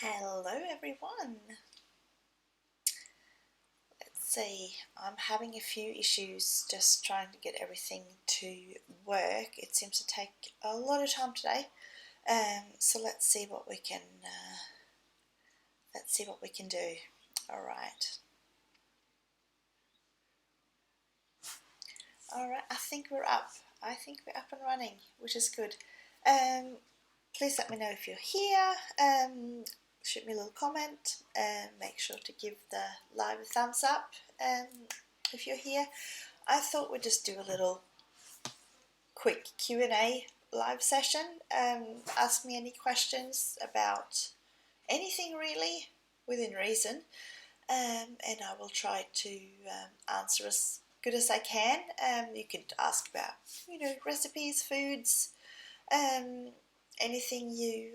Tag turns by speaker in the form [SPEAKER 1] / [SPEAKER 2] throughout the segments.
[SPEAKER 1] Hello everyone. Let's see, I'm having a few issues just trying to get everything to work. It seems to take a lot of time today. So let's see what we can do. All right. I think we're up. I think we're up and running, which is good. Please let me know if you're here. Shoot me a little comment. Make sure to give the live a thumbs up if you're here. I thought we'd just do a little quick Q&A live session. Ask me any questions about anything really, within reason, and I will try to answer as good as I can. You could ask about, recipes, foods, anything you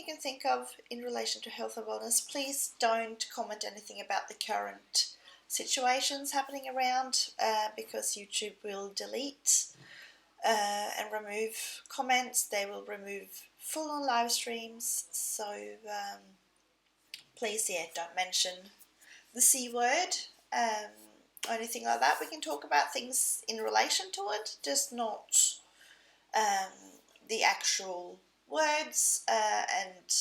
[SPEAKER 1] can think of in relation to health and wellness. Please don't comment anything about the current situations happening around because YouTube will delete and remove comments. They will remove full on live streams, so please, don't mention the C word or anything like that. We can talk about things in relation to it, just not the actual words, and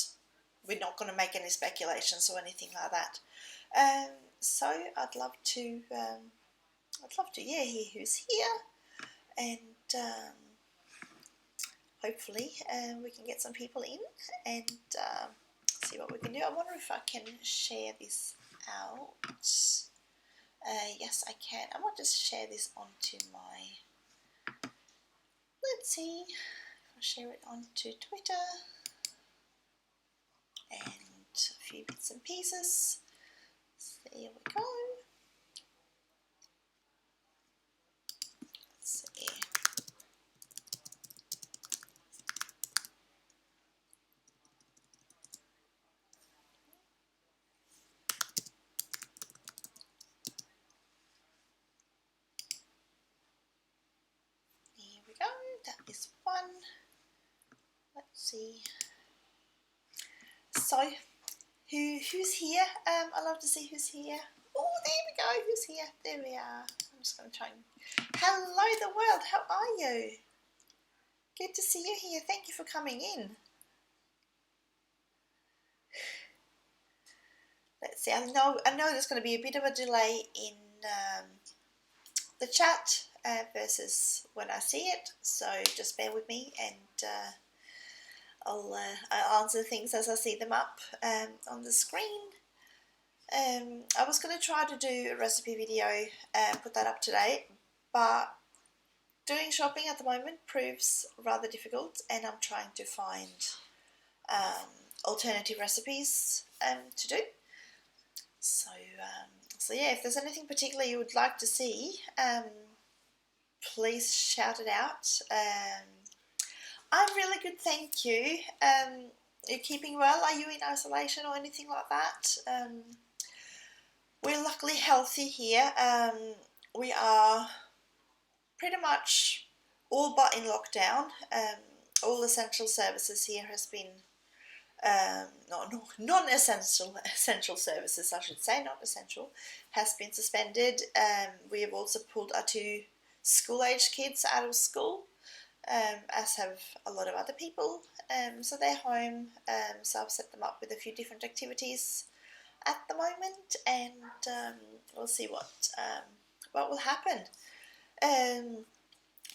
[SPEAKER 1] we're not going to make any speculations or anything like that. So I'd love to hear who's here, and hopefully we can get some people in and see what we can do. I wonder if I can share this out. Yes, I can. I might just share this onto my, let's see, I'll share it onto Twitter and a few bits and pieces. So there we go. Let's see. Here we go. That is one. Let's see. So, who's here? I love to see who's here. Oh, there we go. Who's here? There we are. I'm just going to try and... Hello, the world. How are you? Good to see you here. Thank you for coming in. Let's see. I know there's going to be a bit of a delay in the chat versus when I see it. So just bear with me, and I'll answer things as I see them up on the screen. I was going to try to do a recipe video and put that up today, but doing shopping at the moment proves rather difficult, and I'm trying to find alternative recipes to do. So yeah, if there's anything particular you would like to see, please shout it out. I'm really good, thank you. You're keeping well? Are you in isolation or anything like that? We're luckily healthy here. We are pretty much all but in lockdown. All essential services here has been essential services, I should say, not essential, has been suspended. We have also pulled our 2 school-aged kids out of school, as have a lot of other people. So they're home. So I've set them up with a few different activities at the moment, and we'll see what will happen.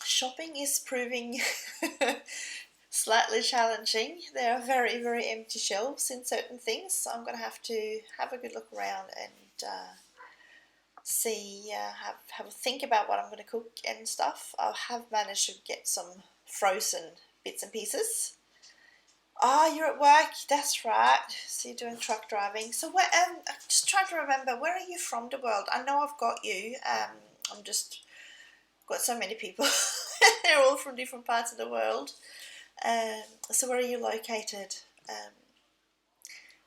[SPEAKER 1] Shopping is proving slightly challenging. There are very, very empty shelves in certain things, so I'm going to have a good look around and see, have a think about what I'm going to cook and stuff. I have managed to get some frozen bits and pieces. You're at work, that's right. So you're doing truck driving. So where, I'm just trying to remember, where are you from, the world? I know I've got you. I'm just got so many people. They're all from different parts of the world. So where are you located?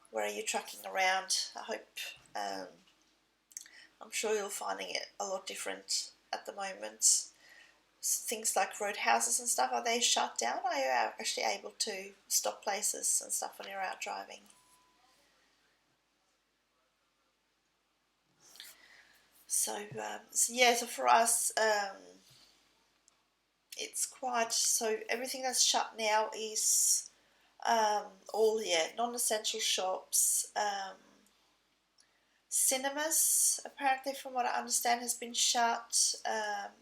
[SPEAKER 1] Where are you trucking around? I hope, I'm sure you're finding it a lot different at the moment. Things like roadhouses and stuff, are they shut down? Are you actually able to stop places and stuff when you're out driving? So for us, it's quite, so everything that's shut now is all, non-essential shops. Cinemas, apparently, from what I understand, has been shut.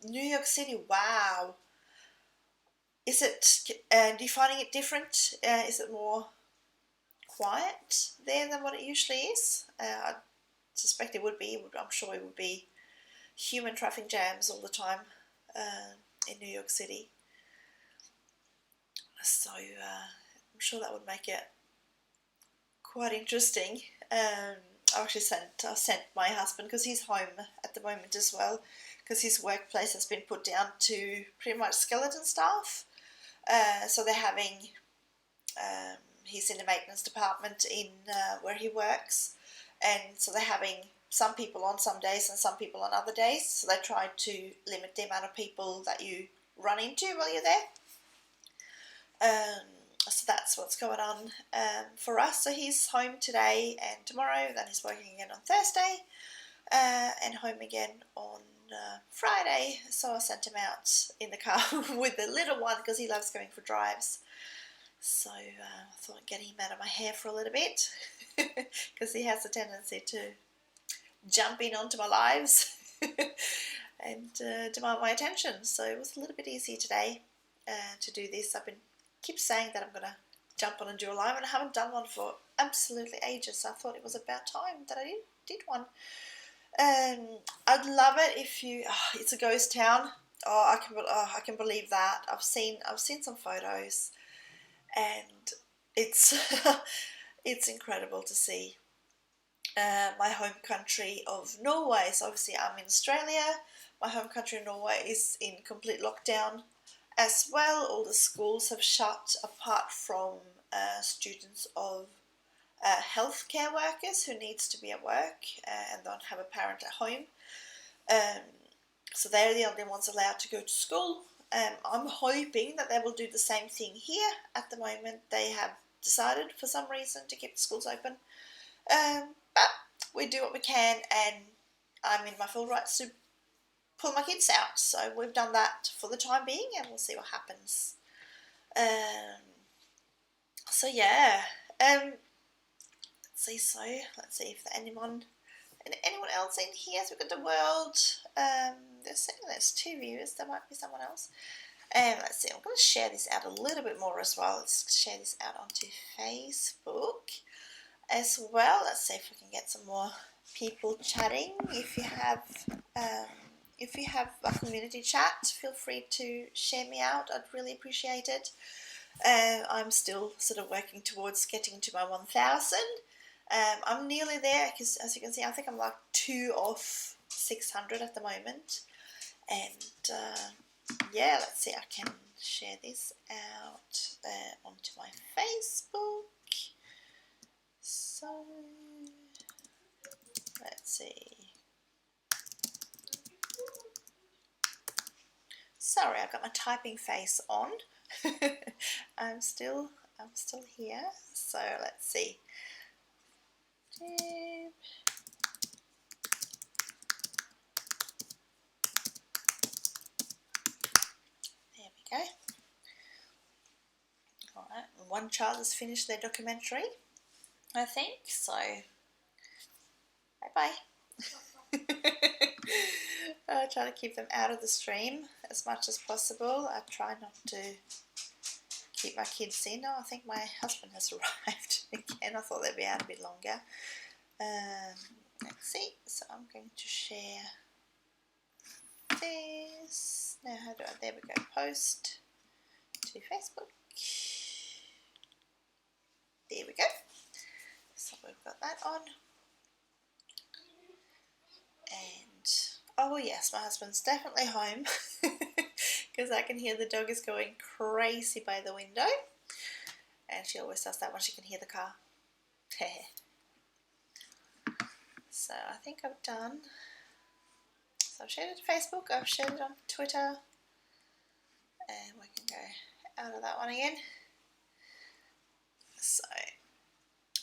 [SPEAKER 1] New York City, wow. Is it, are you finding it different? Is it more quiet there than what it usually is? I suspect it would be. I'm sure it would be human traffic jams all the time in New York City. So I'm sure that would make it quite interesting. I sent my husband, because he's home at the moment as well, because his workplace has been put down to pretty much skeleton staff. So they're having, he's in the maintenance department in where he works, and so they're having some people on some days and some people on other days. So they try to limit the amount of people that you run into while you're there. So that's what's going on for us. So he's home today and tomorrow, then he's working again on Thursday, and home again on Friday. So I sent him out in the car with the little one, because he loves going for drives. So I thought I'd get him out of my hair for a little bit, because he has a tendency to jump in onto my lives and demand my attention. So it was a little bit easier today to do this. Keep saying that I'm going to jump on and do a live, and I haven't done one for absolutely ages. So I thought it was about time that I did one. I'd love it if you. It's a ghost town. I can believe that. I've seen some photos, and it's it's incredible to see. My home country of Norway. So obviously I'm in Australia. My home country of Norway is in complete lockdown as well. All the schools have shut, apart from students of healthcare workers who needs to be at work and don't have a parent at home. So they're the only ones allowed to go to school. I'm hoping that they will do the same thing here. At the moment, they have decided for some reason to keep the schools open. But we do what we can, and I'm in my full rights to pull my kids out. So we've done that for the time being, and we'll see what happens. So yeah. Let's see if anyone else in here. So we've got the world. There's 2 viewers. There might be someone else. Let's see. I'm going to share this out a little bit more as well. Let's share this out onto Facebook as well. Let's see if we can get some more people chatting. If you have a community chat, feel free to share me out. I'd really appreciate it. I'm still sort of working towards getting to my 1,000. I'm nearly there, because as you can see, I think I'm like 2 off 600 at the moment. And yeah, let's see, I can share this out onto my Facebook. So let's see. Sorry, I've got my typing face on. I'm still here. So let's see. There we go. Alright, one child has finished their documentary, I think, so bye-bye. I try to keep them out of the stream as much as possible. I try not to keep my kids in. Oh, I think my husband has arrived again. I thought they'd be out a bit longer. Let's see. So I'm going to share this. Now, there we go. Post to Facebook. There we go. So we've got that on. And, oh yes, my husband's definitely home, because I can hear the dog is going crazy by the window. And she always does that when she can hear the car. So I think I've done. So I've shared it to Facebook, I've shared it on Twitter. And we can go out of that one again. So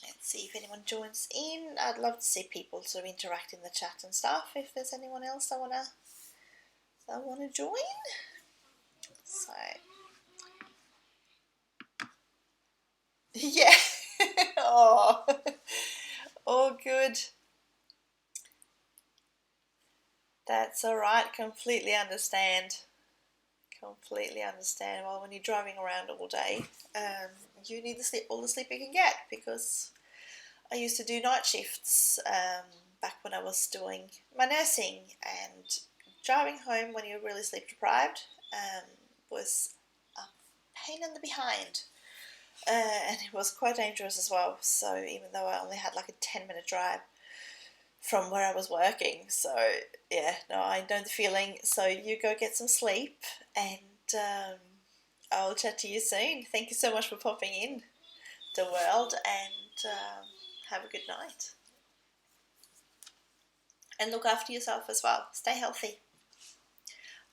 [SPEAKER 1] let's see if anyone joins in. I'd love to see people sort of interact in the chat and stuff. If there's anyone else that wanna join. So yeah. Oh, all good. That's all right. Completely understand. Completely understand. Well, when you're driving around all day, you need all the sleep you can get, because I used to do night shifts back when I was doing my nursing, and driving home when you're really sleep deprived was a pain in the behind, and it was quite dangerous as well. So even though I only had like a 10-minute drive from where I was working, so yeah, no, I know the feeling. So you go get some sleep, and I'll chat to you soon. Thank you so much for popping in the world, and have a good night. And look after yourself as well. Stay healthy.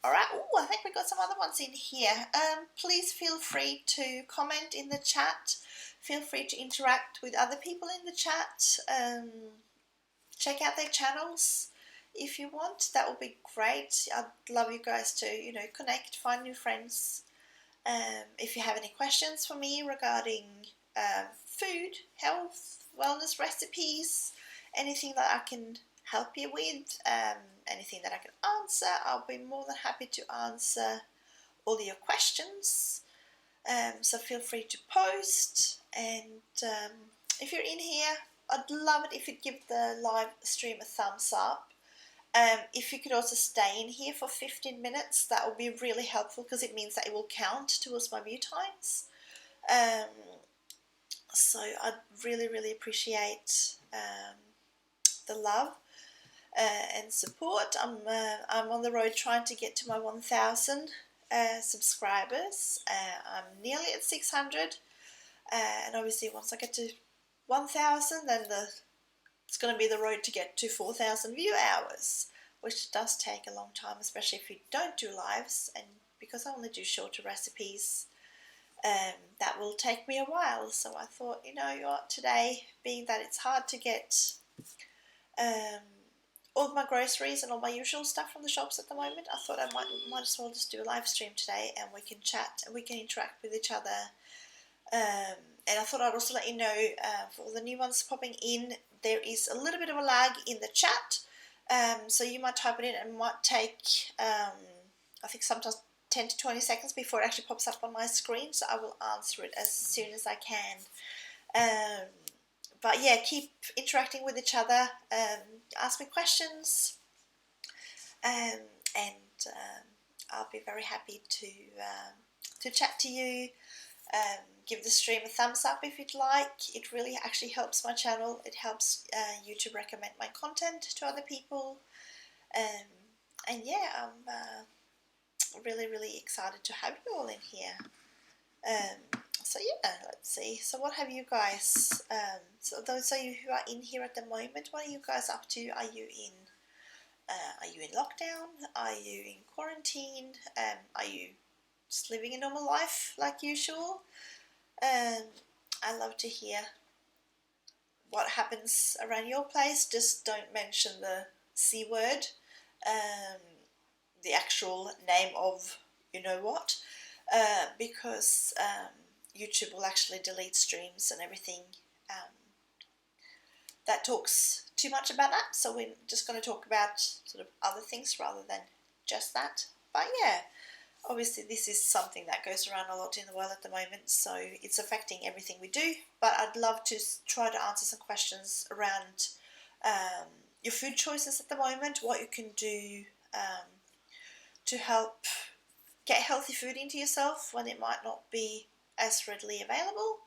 [SPEAKER 1] All right. Oh, I think we got some other ones in here. Please feel free to comment in the chat. Feel free to interact with other people in the chat. Check out their channels if you want. That would be great. I'd love you guys to, connect, find new friends. If you have any questions for me regarding food, health, wellness recipes, anything that I can help you with, anything that I can answer, I'll be more than happy to answer all your questions. So feel free to post, and if you're in here, I'd love it if you'd give the live stream a thumbs up. If you could also stay in here for 15 minutes, that would be really helpful, because it means that it will count towards my view times. So I'd really, really appreciate the love and support. I'm on the road trying to get to my 1,000 subscribers. I'm nearly at 600, and obviously once I get to 1,000, then it's going to be the road to get to 4,000 view hours, which does take a long time, especially if you don't do lives. And because I only do shorter recipes, that will take me a while. So I thought, today, being that it's hard to get all of my groceries and all my usual stuff from the shops at the moment, I thought I might as well just do a live stream today, and we can chat and we can interact with each other. And I thought I'd also let you know, for all the new ones popping in, there is a little bit of a lag in the chat. So you might type it in, and it might take, I think sometimes 10 to 20 seconds before it actually pops up on my screen. So I will answer it as soon as I can. But yeah, keep interacting with each other. Ask me questions. And I'll be very happy to chat to you. Give the stream a thumbs up if you'd like. It really actually helps my channel. It helps YouTube recommend my content to other people. And yeah, I'm really, really excited to have you all in here. So yeah, let's see. So what have you guys, so those of you who are in here at the moment, what are you guys up to? Are you in lockdown? Are you in quarantine? Are you just living a normal life like usual? I love to hear what happens around your place. Just don't mention the C word, the actual name of what, because YouTube will actually delete streams and everything that talks too much about that. So we're just going to talk about sort of other things rather than just that. But yeah, obviously this is something that goes around a lot in the world at the moment, so it's affecting everything we do. But I'd love to try to answer some questions around your food choices at the moment, what you can do to help get healthy food into yourself when it might not be as readily available.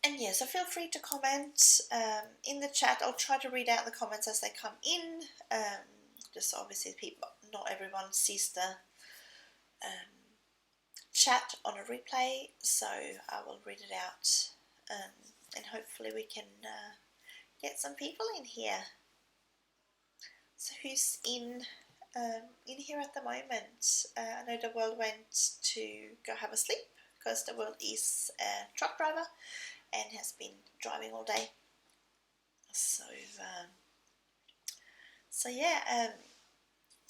[SPEAKER 1] And yeah, so feel free to comment in the chat. I'll try to read out the comments as they come in. Just obviously not everyone sees the chat on a replay, so I will read it out, and hopefully we can get some people in here. So who's in here at the moment? I know the world went to go have a sleep because the world is a truck driver, and has been driving all day. So yeah,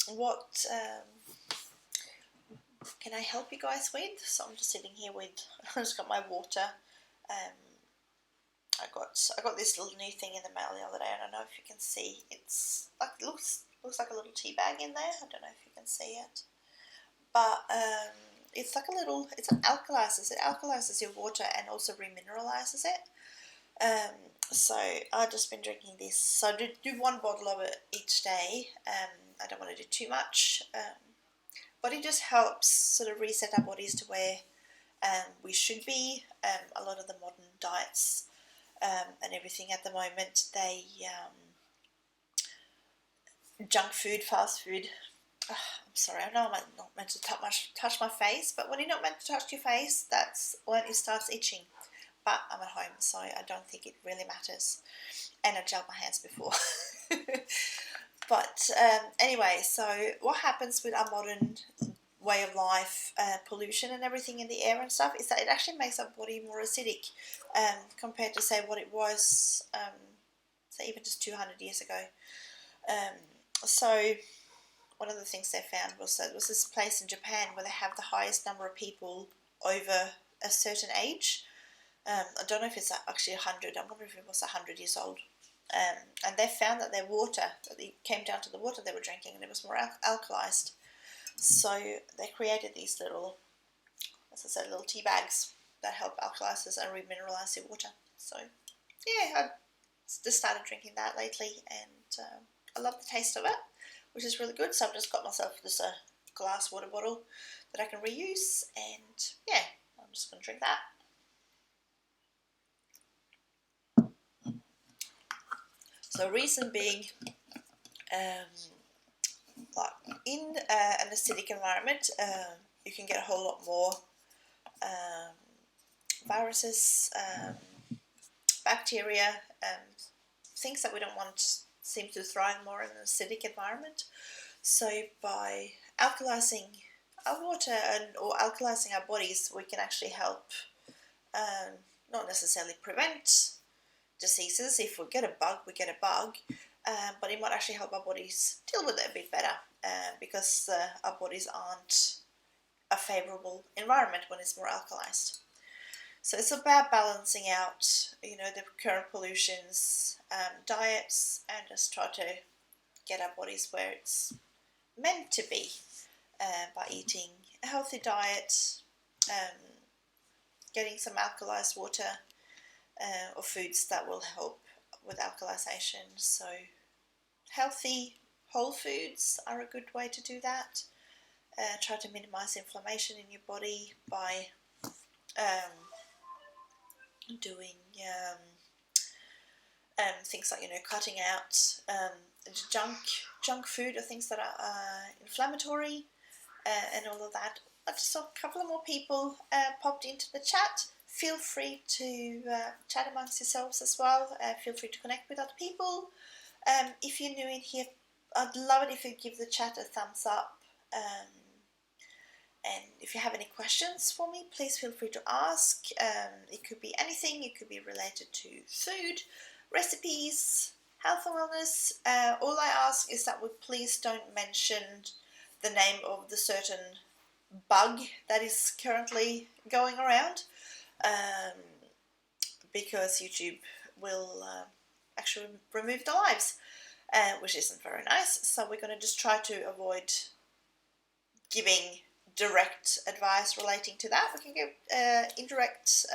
[SPEAKER 1] what can I help you guys with? So I'm just sitting here with, I just got my water. I got this little new thing in the mail the other day. I don't know if you can see. It's like, it looks like a little tea bag in there. I don't know if you can see it, but it's like it's an alkalizes. It alkalizes your water and also remineralizes it. So I've just been drinking this. So I do 1 bottle of it each day. I don't want to do too much, but it just helps sort of reset our bodies to where we should be. A lot of the modern diets and everything at the moment, they junk food, fast food. I'm sorry, I know I'm not meant to touch my face, but when you're not meant to touch your face, that's when it starts itching. But I'm at home, so I don't think it really matters. And I gelled my hands before. But anyway, so what happens with our modern way of life, pollution and everything in the air and stuff, is that it actually makes our body more acidic compared to, say, what it was, say, even just 200 years ago. So one of the things they found was that there was this place in Japan where they have the highest number of people over a certain age. I don't know if it's actually 100. I'm wondering if it was 100 years old. And they found that their water, it came down to the water they were drinking, and it was more alkalized. So they created these little, as I said, little tea bags that help alkalize and remineralize your water. So yeah, I just started drinking that lately, and I love the taste of it, which is really good. So I've just got myself this glass water bottle that I can reuse, and yeah, I'm just going to drink that. So reason being, like in an acidic environment, you can get a whole lot more viruses, bacteria, things that we don't want seem to thrive more in an acidic environment. So by alkalizing our water or alkalizing our bodies, we can actually help not necessarily prevent diseases. If we get a bug, we get a bug, but it might actually help our bodies deal with it a bit better because our bodies aren't a favourable environment when it's more alkalized. So it's about balancing out, the current pollutions, diets, and just try to get our bodies where it's meant to be by eating a healthy diet, getting some alkalized water, or foods that will help with alkalization. So healthy whole foods are a good way to do that. Try to minimize inflammation in your body by doing things like cutting out junk food or things that are inflammatory and all of that. I just saw a couple of more people popped into the chat. Feel free to chat amongst yourselves as well. Feel free to connect with other people. If you're new in here, I'd love it if you give the chat a thumbs up. And if you have any questions for me, please feel free to ask. It could be anything. It could be related to food, recipes, health and wellness. All I ask is that we please don't mention the name of the certain bug that is currently going around, because YouTube will actually remove the lives, which isn't very nice. So we're going to just try to avoid giving direct advice relating to that. We can give indirect,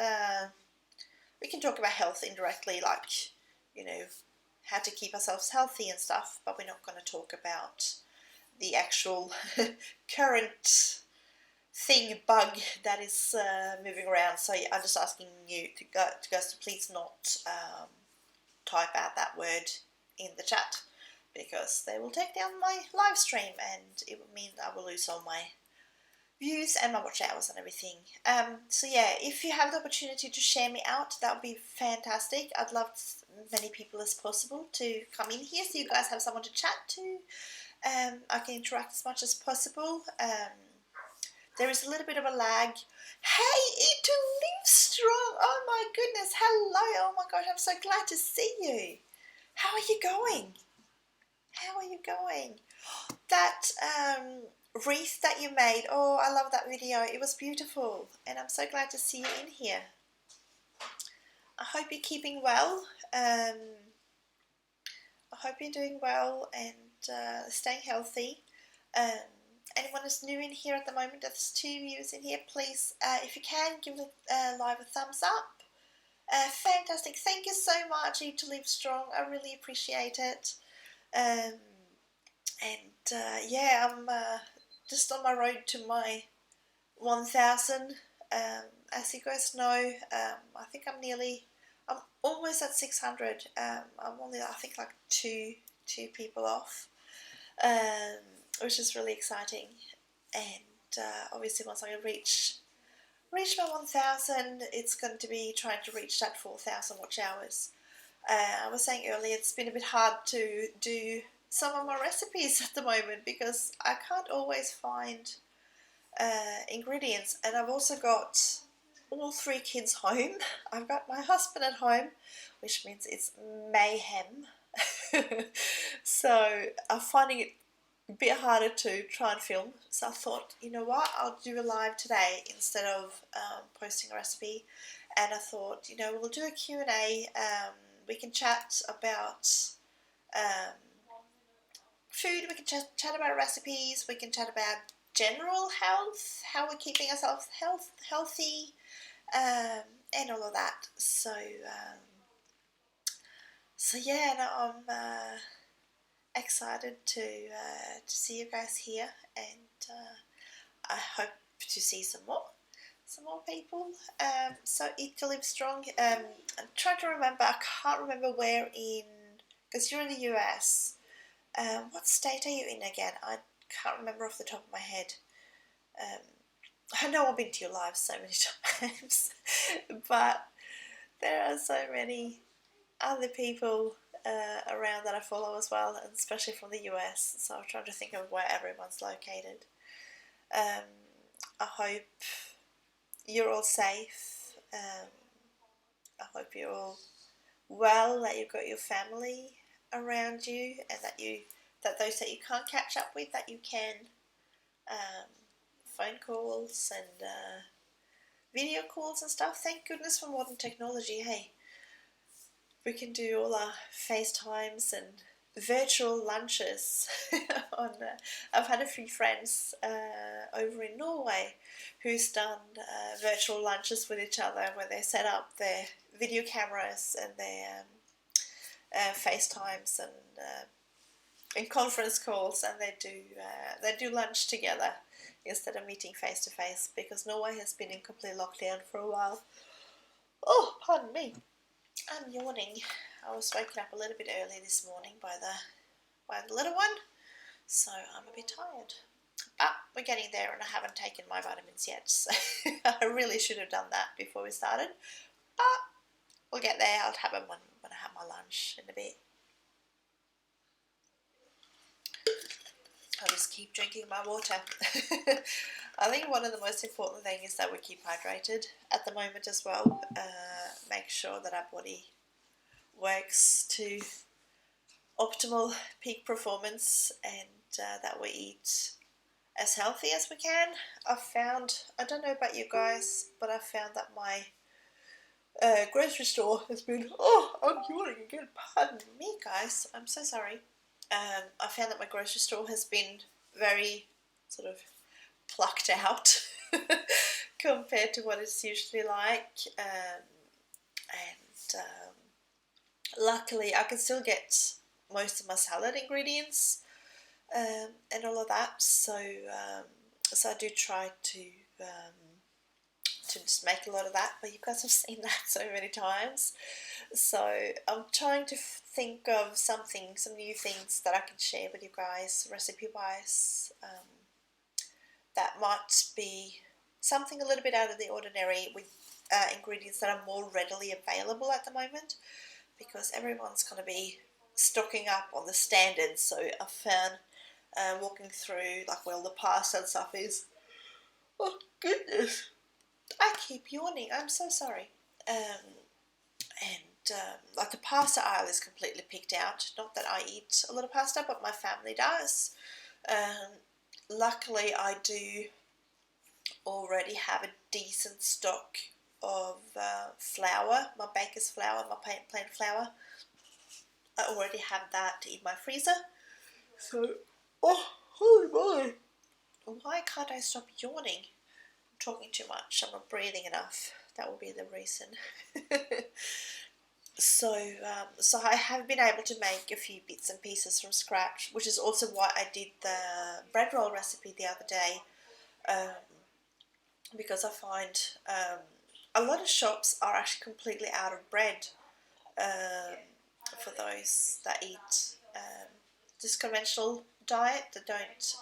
[SPEAKER 1] we can talk about health indirectly, like, how to keep ourselves healthy and stuff, but we're not going to talk about the actual current bug that is moving around. So I'm just asking you to please not type out that word in the chat, because they will take down my live stream and it would mean I will lose all my views and my watch hours and everything. So yeah, if you have the opportunity to share me out, that would be fantastic. I'd love as many people as possible to come in here so you guys have someone to chat to. I can interact as much as possible. there is a little bit of a lag. Hey, Eat to Live Strong! Oh my goodness, hello! Oh my gosh, I'm so glad to see you. How are you going? How are you going? That wreath that you made, oh, I love that video. It was beautiful, and I'm so glad to see you in here. I hope you're keeping well. I hope you're doing well and staying healthy. Anyone who's new in here at the moment, there's 2 viewers in here, please, if you can, give the live a thumbs up. Fantastic. Thank you so much, Eat to Live Strong. I really appreciate it. Yeah, I'm just on my road to my 1,000. As you guys know, I think I'm almost at 600. I'm only, I think, like two people off, which is really exciting. And obviously, once I reach my 1,000, it's going to be trying to reach that 4,000 watch hours. I was saying earlier, it's been a bit hard to do some of my recipes at the moment because I can't always find ingredients, and I've also got all 3 kids home. I've got my husband at home, which means it's mayhem. So I'm finding it a bit harder to try and film, so I thought, you know what, I'll do a live today instead of posting a recipe. And I thought, you know, we'll do a Q&A. We can chat about food, we can chat about recipes, we can chat about general health, how we're keeping ourselves healthy, and all of that. So yeah, no, I'm excited to see you guys here, and I hope to see some more people. So Eat to Live Strong. I'm trying to remember. I can't remember where in, because you're in the US. What state are you in again? I can't remember off the top of my head. I know I've been to your live so many times, but there are so many other people around that I follow as well, and especially from the US, so I'm trying to think of where everyone's located. I hope you're all safe. I hope you're all well, that you've got your family around you, and that those that you can't catch up with, that you can phone calls and video calls and stuff. Thank goodness for modern technology, hey. We can do all our FaceTimes and virtual lunches. I've had a few friends over in Norway who's done virtual lunches with each other, where they set up their video cameras and their FaceTimes and conference calls, and they do lunch together instead of meeting face to face, because Norway has been in complete lockdown for a while. Oh, pardon me. I'm yawning. I was woken up a little bit early this morning by the little one, so I'm a bit tired. But we're getting there, and I haven't taken my vitamins yet, so I really should have done that before we started. But we'll get there. I'll have them when I have my lunch in a bit. I'll just keep drinking my water. I think one of the most important things is that we keep hydrated at the moment as well. Make sure that our body works to optimal peak performance, and that we eat as healthy as we can. I don't know about you guys, but I found that my grocery store has been, I'm yawning again, pardon me guys, I'm so sorry. I found that my grocery store has been very sort of plucked out compared to what it's usually like, and luckily I can still get most of my salad ingredients and all of that, so I do try to just make a lot of that, but you guys have seen that so many times, so I'm trying to think of some new things that I can share with you guys recipe wise, that might be something a little bit out of the ordinary, with ingredients that are more readily available at the moment, because everyone's going to be stocking up on the standards. So I found walking through, like, well, the pasta and stuff is, Oh goodness, I keep yawning. I'm so sorry. And like the pasta aisle is completely picked out. Not that I eat a lot of pasta, but my family does. Um, Luckily, I do already have a decent stock of flour, my baker's flour, my plain flour. I already have that in my freezer. So, oh my! Why can't I stop yawning? I'm talking too much. I'm not breathing enough. That will be the reason. So I have been able to make a few bits and pieces from scratch, which is also why I did the bread roll recipe the other day, um, because I find a lot of shops are actually completely out of bread um, for those that eat this conventional diet, that don't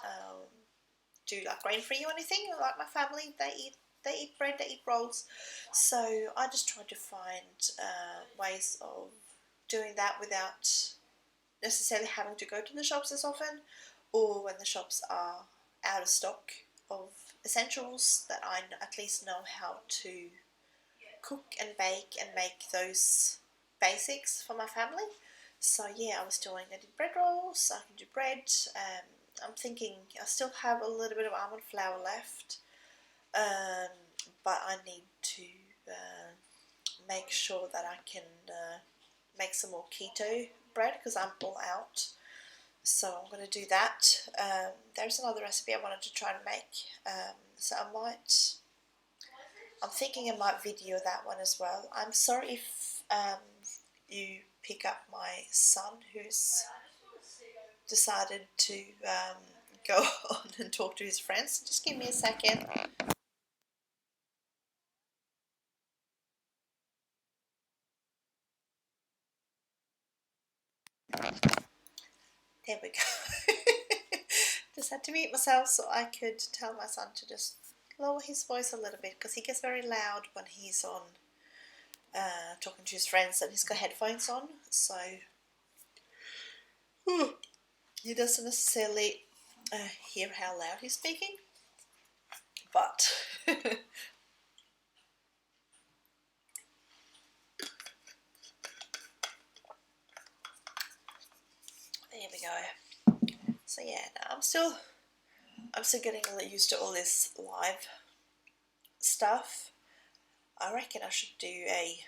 [SPEAKER 1] do like grain free or anything. Like my family, they eat bread, they eat rolls. So I just try to find ways of doing that without necessarily having to go to the shops as often, or when the shops are out of stock of essentials, that I at least know how to cook and bake and make those basics for my family. So yeah, I was doing, I did bread rolls, I can do bread. I'm thinking I still have a little bit of almond flour left, um, but I need to make sure that I can make some more keto bread because I'm all out. So I'm going to do that. There's another recipe I wanted to try and make, so I'm thinking I might video that one as well. I'm sorry if you pick up my son who's decided to go on and talk to his friends. Just give me a second. There we go. Just had to mute myself so I could tell my son to just lower his voice a little bit because he gets very loud when he's on talking to his friends and he's got headphones on, so he doesn't necessarily hear how loud he's speaking, but there we go. So yeah, no, I'm still getting used to all this live stuff. I reckon I should do a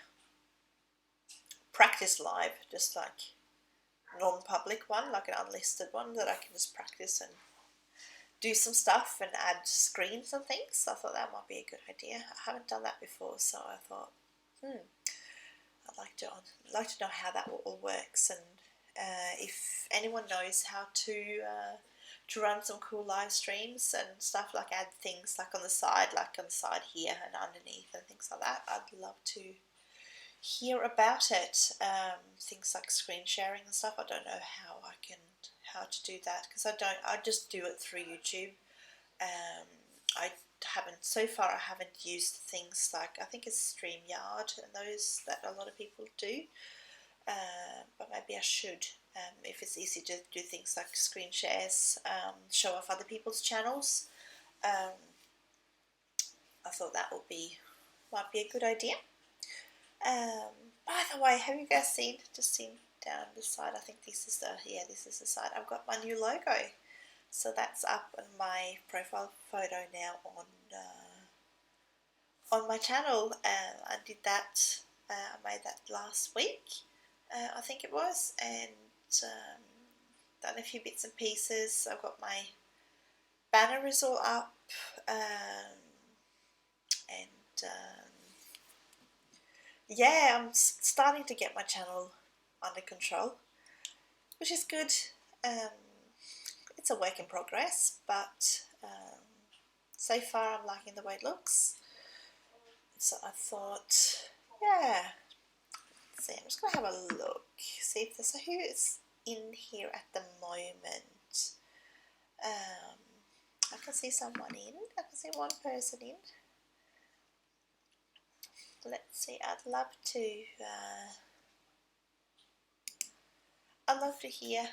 [SPEAKER 1] practice live, just like non-public one, like an unlisted one that I can just practice and do some stuff and add screens and things. I thought that might be a good idea. I haven't done that before, so I thought, I'd like to know how that all works, and if anyone knows how to run some cool live streams and stuff, like add things like on the side here and underneath and things like that, I'd love to hear about it. Things like screen sharing and stuff. I don't know how to do that because I just do it through YouTube. I haven't used things like, I think it's StreamYard and those that a lot of people do, but maybe I should, if it's easy to do things like screen shares, show off other people's channels. I thought that might be a good idea. By the way, have you guys seen down the side? I think this is the side. I've got my new logo. So that's up on my profile photo now on my channel. I did that. I made that last week, I think it was, and done a few bits and pieces. I've got my banner is all up, and yeah, I'm starting to get my channel under control, which is good. It's a work in progress, but so far I'm liking the way it looks. So I thought, yeah, let's see, I'm just going to have a look, see if there's who is in here at the moment. I can see someone in, I can see one person in. Let's see, I'd love to hear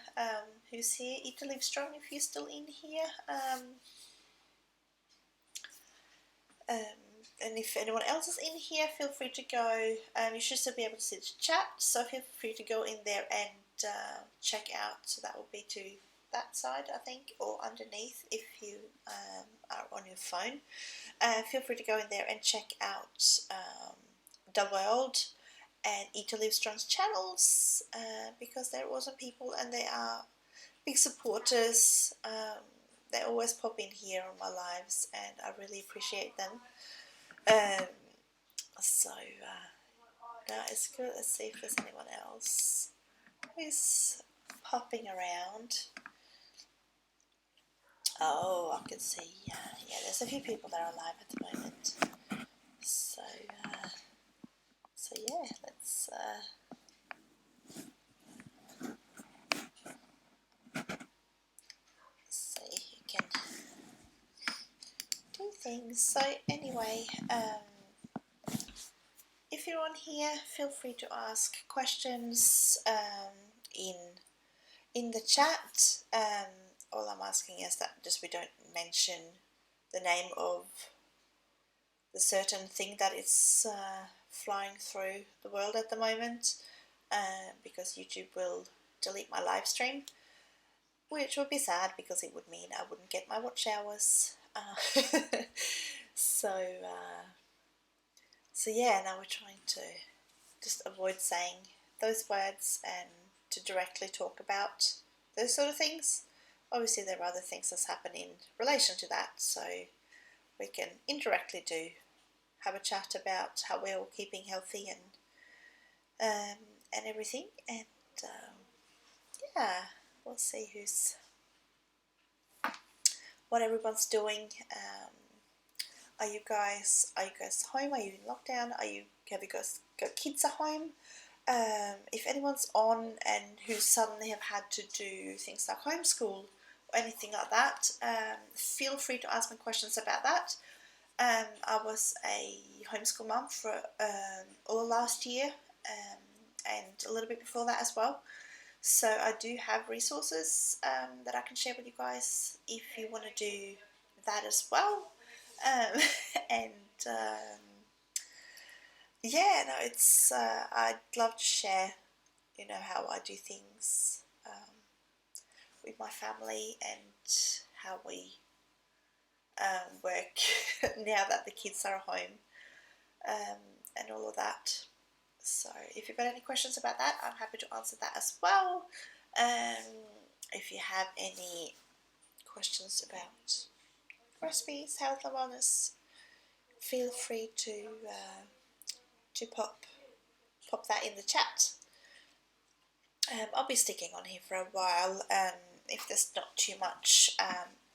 [SPEAKER 1] who's here. Eat to Live Strong if you're still in here. and if anyone else is in here, feel free to go. You should still be able to see the chat, so feel free to go in there and check out. So that will be to that side, I think, or underneath if you are on your phone. Feel free to go in there and check out The World and Eat to Live Strong's channels, because they're awesome people and they are big supporters. They always pop in here on my lives and I really appreciate them. So that is good. Let's see if there's anyone else who's popping around. Oh, I can see. Yeah, there's a few people that are alive at the moment. So yeah, let's see who can do things. So anyway, if you're on here, feel free to ask questions in the chat. All I'm asking is that just we don't mention the name of the certain thing that is flying through the world at the moment, because YouTube will delete my live stream, which would be sad because it would mean I wouldn't get my watch hours. So yeah, now we're trying to just avoid saying those words and to directly talk about those sort of things. Obviously there are other things that's happened in relation to that, so we can indirectly have a chat about how we're all keeping healthy and everything, and yeah, we'll see what everyone's doing. Are you guys home? Are you in lockdown? Have you guys got kids at home? If anyone's on and who suddenly have had to do things like homeschool or anything like that, feel free to ask me questions about that. I was a homeschool mum for all last year and a little bit before that as well. So I do have resources that I can share with you guys if you want to do that as well. And yeah, no, it's I'd love to share, how I do things with my family and how we work now that the kids are home, and all of that. So if you've got any questions about that, I'm happy to answer that as well. If you have any questions about recipes, health and wellness, feel free to pop that in the chat. I'll be sticking on here for a while. If there's not too much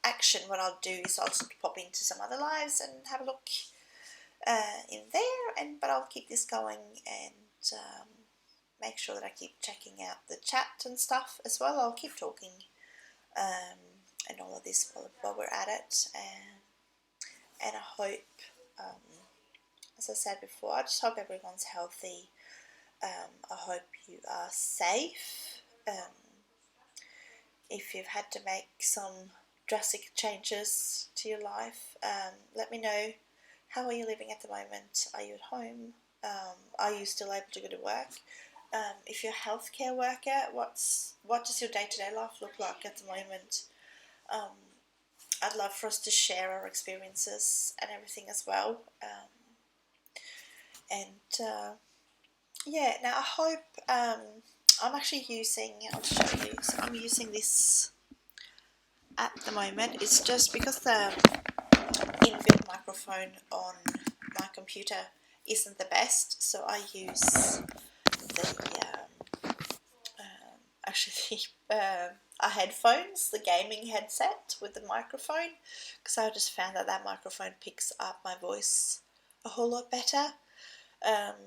[SPEAKER 1] action, what I'll do is I'll just pop into some other lives and have a look in there. But I'll keep this going and make sure that I keep checking out the chat and stuff as well. I'll keep talking and all of this while we're at it. And I hope, as I said before, I just hope everyone's healthy. I hope you are safe. If you've had to make some drastic changes to your life, let me know. How are you living at the moment? Are you at home? Are you still able to go to work? If you're a healthcare worker, what does your day-to-day life look like at the moment? I'd love for us to share our experiences and everything as well. Yeah, now I hope I'm actually using, I'll show you, so I'm using this at the moment. It's just because the inbuilt microphone on my computer isn't the best, so I use the actually our headphones, the gaming headset with the microphone, because I just found that microphone picks up my voice a whole lot better.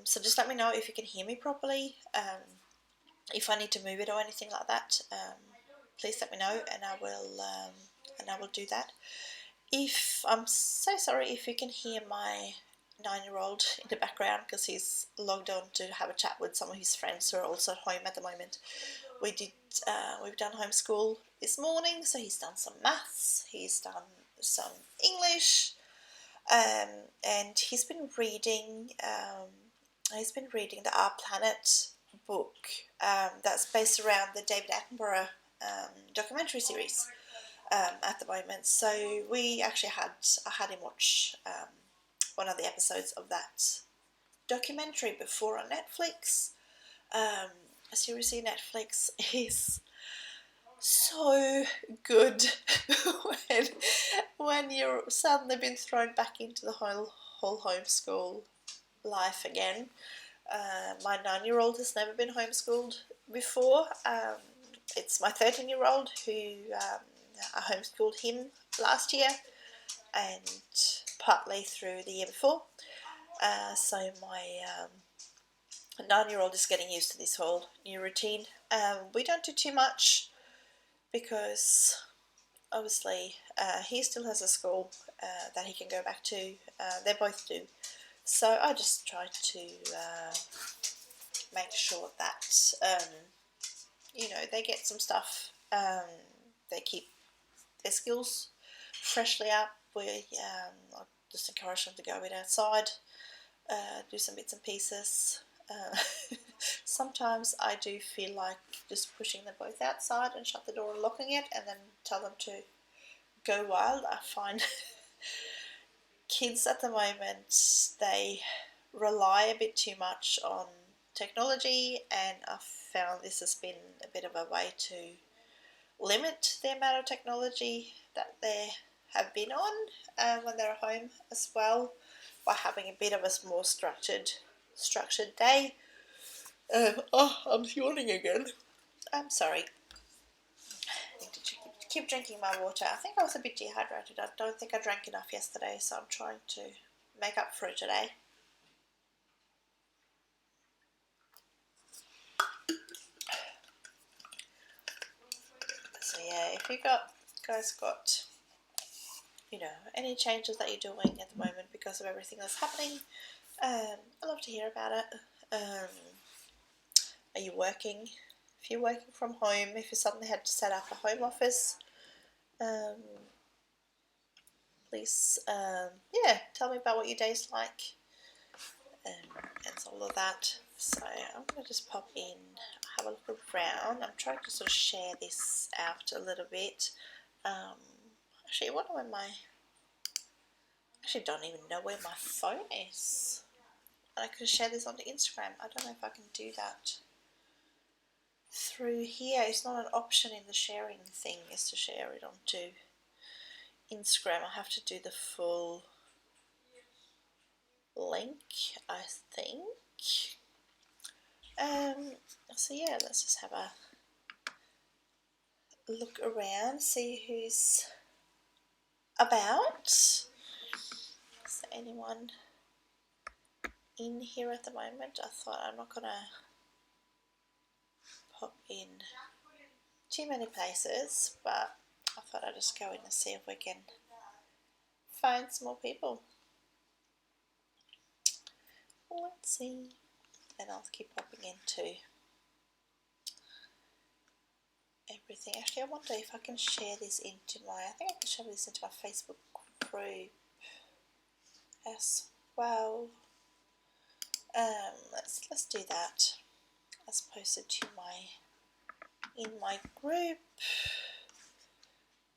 [SPEAKER 1] So just let me know if you can hear me properly. If I need to move it or anything like that, please let me know, and I will do that. I'm so sorry if you can hear my 9-year-old in the background, because he's logged on to have a chat with some of his friends who are also at home at the moment. We've done homeschool this morning, so he's done some maths, he's done some English, and he's been reading the Our Planet book, that's based around the David Attenborough documentary series at the moment. So I had him watch one of the episodes of that documentary before on Netflix. Seriously, Netflix is so good when you're suddenly been thrown back into the whole homeschool life again. My 9-year-old has never been homeschooled before. It's my 13-year-old who I homeschooled him last year and partly through the year before. So my 9-year-old is getting used to this whole new routine. We don't do too much because obviously he still has a school that he can go back to. They both do. So I just try to make sure that they get some stuff. They keep their skills freshly up. I just encourage them to go outside, do some bits and pieces. Sometimes I do feel like just pushing them both outside and shut the door and locking it, and then tell them to go wild. I find kids at the moment, they rely a bit too much on technology, and I've found this has been a bit of a way to limit the amount of technology that they have been on when they're home as well, by having a bit of a more structured day. I'm yawning again. I'm sorry. I need to keep drinking my water. I think I was a bit dehydrated. I don't think I drank enough yesterday, so I'm trying to make up for it today. So yeah, if you guys got any changes that you're doing at the moment because of everything that's happening, I'd love to hear about it. Are you working? If you're working from home, if you suddenly had to set up a home office, please, tell me about what your day's like, and all of that. So I'm going to just pop in, have a look around. I'm trying to sort of share this out a little bit. Actually, I wonder where actually don't even know where my phone is. And I could share this onto Instagram. I don't know if I can do that through here. It's not an option in the sharing thing, is to share it onto Instagram. I have to do the full link, I think. So yeah, let's just have a look around, see who's about. Is there anyone in here at the moment? I thought I'm not gonna pop in too many places, but I thought I'd just go in and see if we can find some more people. Let's see. And I'll keep popping into everything. Actually, I wonder if I can share this into I think I can share this into my Facebook group as well. Let's do that. Let's post it to in my group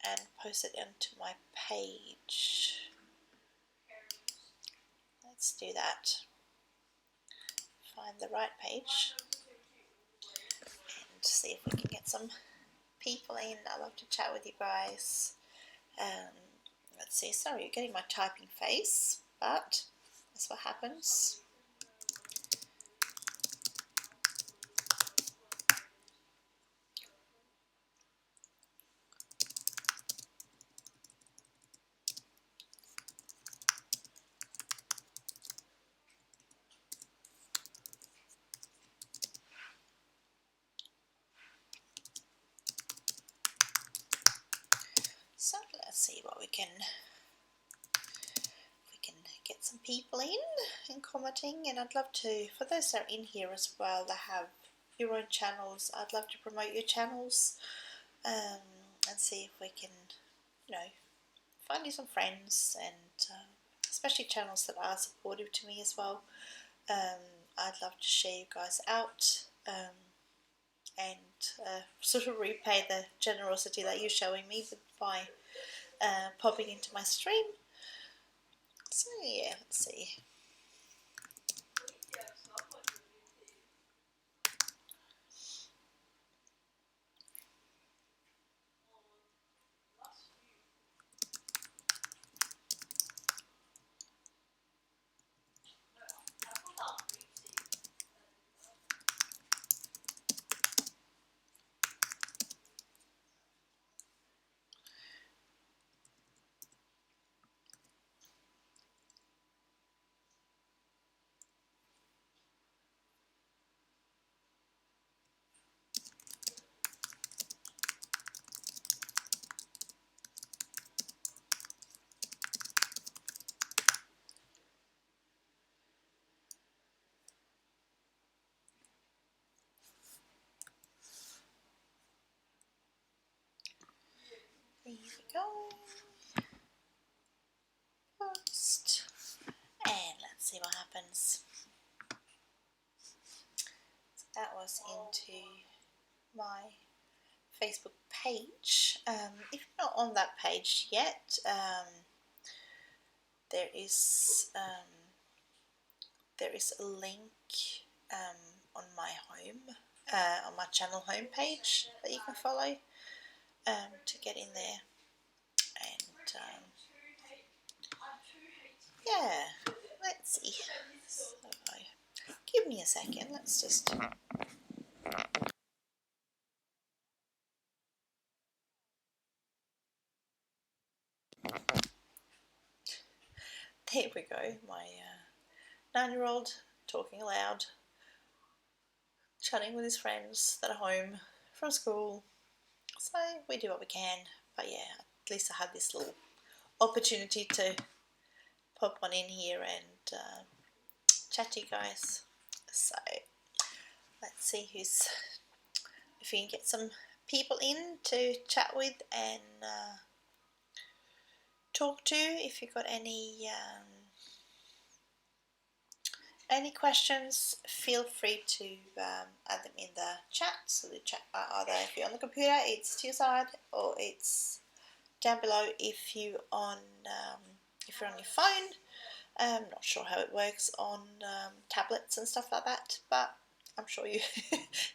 [SPEAKER 1] and post it into my page. Let's do that. Find the right page and see if we can get some people in. I love to chat with you guys. Let's see. Sorry, you're getting my typing face, but that's what happens. So let's see what we can get some people in and commenting. And I'd love to, for those that are in here as well that have your own channels, I'd love to promote your channels and see if we can find you some friends and especially channels that are supportive to me as well. I'd love to share you guys out and sort of repay the generosity that you're showing me by popping into my stream. So yeah, let's see. Here we go. Post. And let's see what happens. So that was into my Facebook page. If you're not on that page yet, there is a link on my on my channel homepage that you can follow to get in there. And yeah, let's see. So, give me a second. Let's just. There we go. My 9-year-old talking aloud, chatting with his friends that are home from school. So we do what we can. But yeah, at least I had this little opportunity to pop one in here and chat to you guys. So let's see if we can get some people in to chat with and talk to. If you've got any questions, feel free to add them in the chat. So the chat, either if you're on the computer, it's to your side, or it's down below if you're on your phone. I'm not sure how it works on tablets and stuff like that, but I'm sure you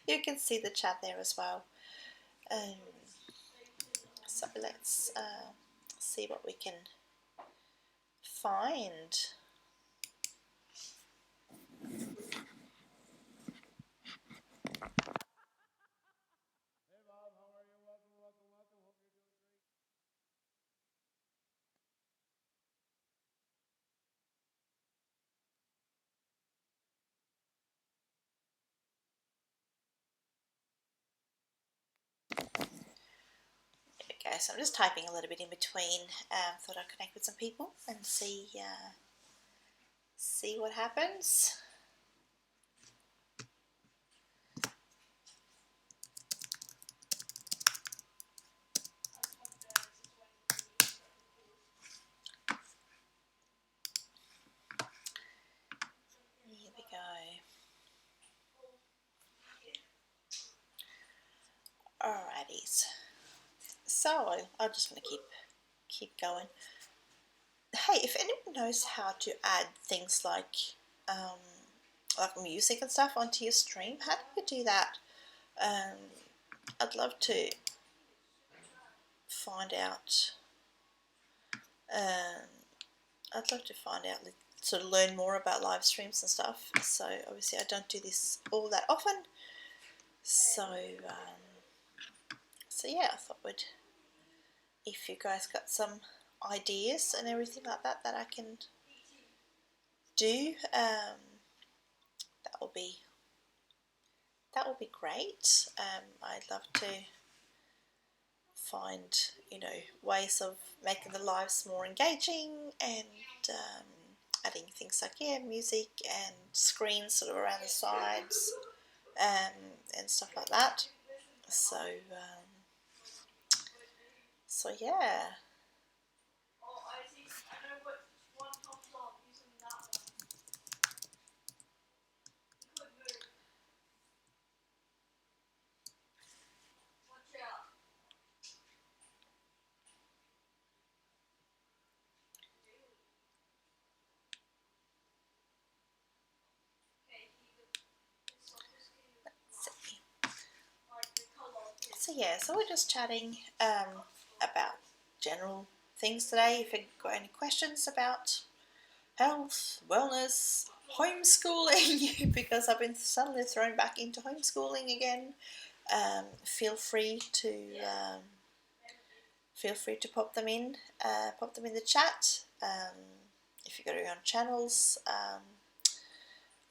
[SPEAKER 1] you can see the chat there as well. So let's see what we can find. Okay, so I'm just typing a little bit in between. Thought I'd connect with some people and see what happens. Here we go. Alrighties. So I just want to keep going. Hey, if anyone knows how to add things like music and stuff onto your stream, how do you do that? I'd love to find out. Sort of learn more about live streams and stuff. So obviously I don't do this all that often. So yeah, I thought if you guys got some ideas and everything like that I can do, that will be great. I'd love to find ways of making the lives more engaging and adding things like music and screens sort of around the sides and stuff like that. So yeah. yeah, so we're just chatting about general things today. If you've got any questions about health, wellness, homeschooling, because I've been suddenly thrown back into homeschooling again, feel free to pop them in the chat. If you go to your own channels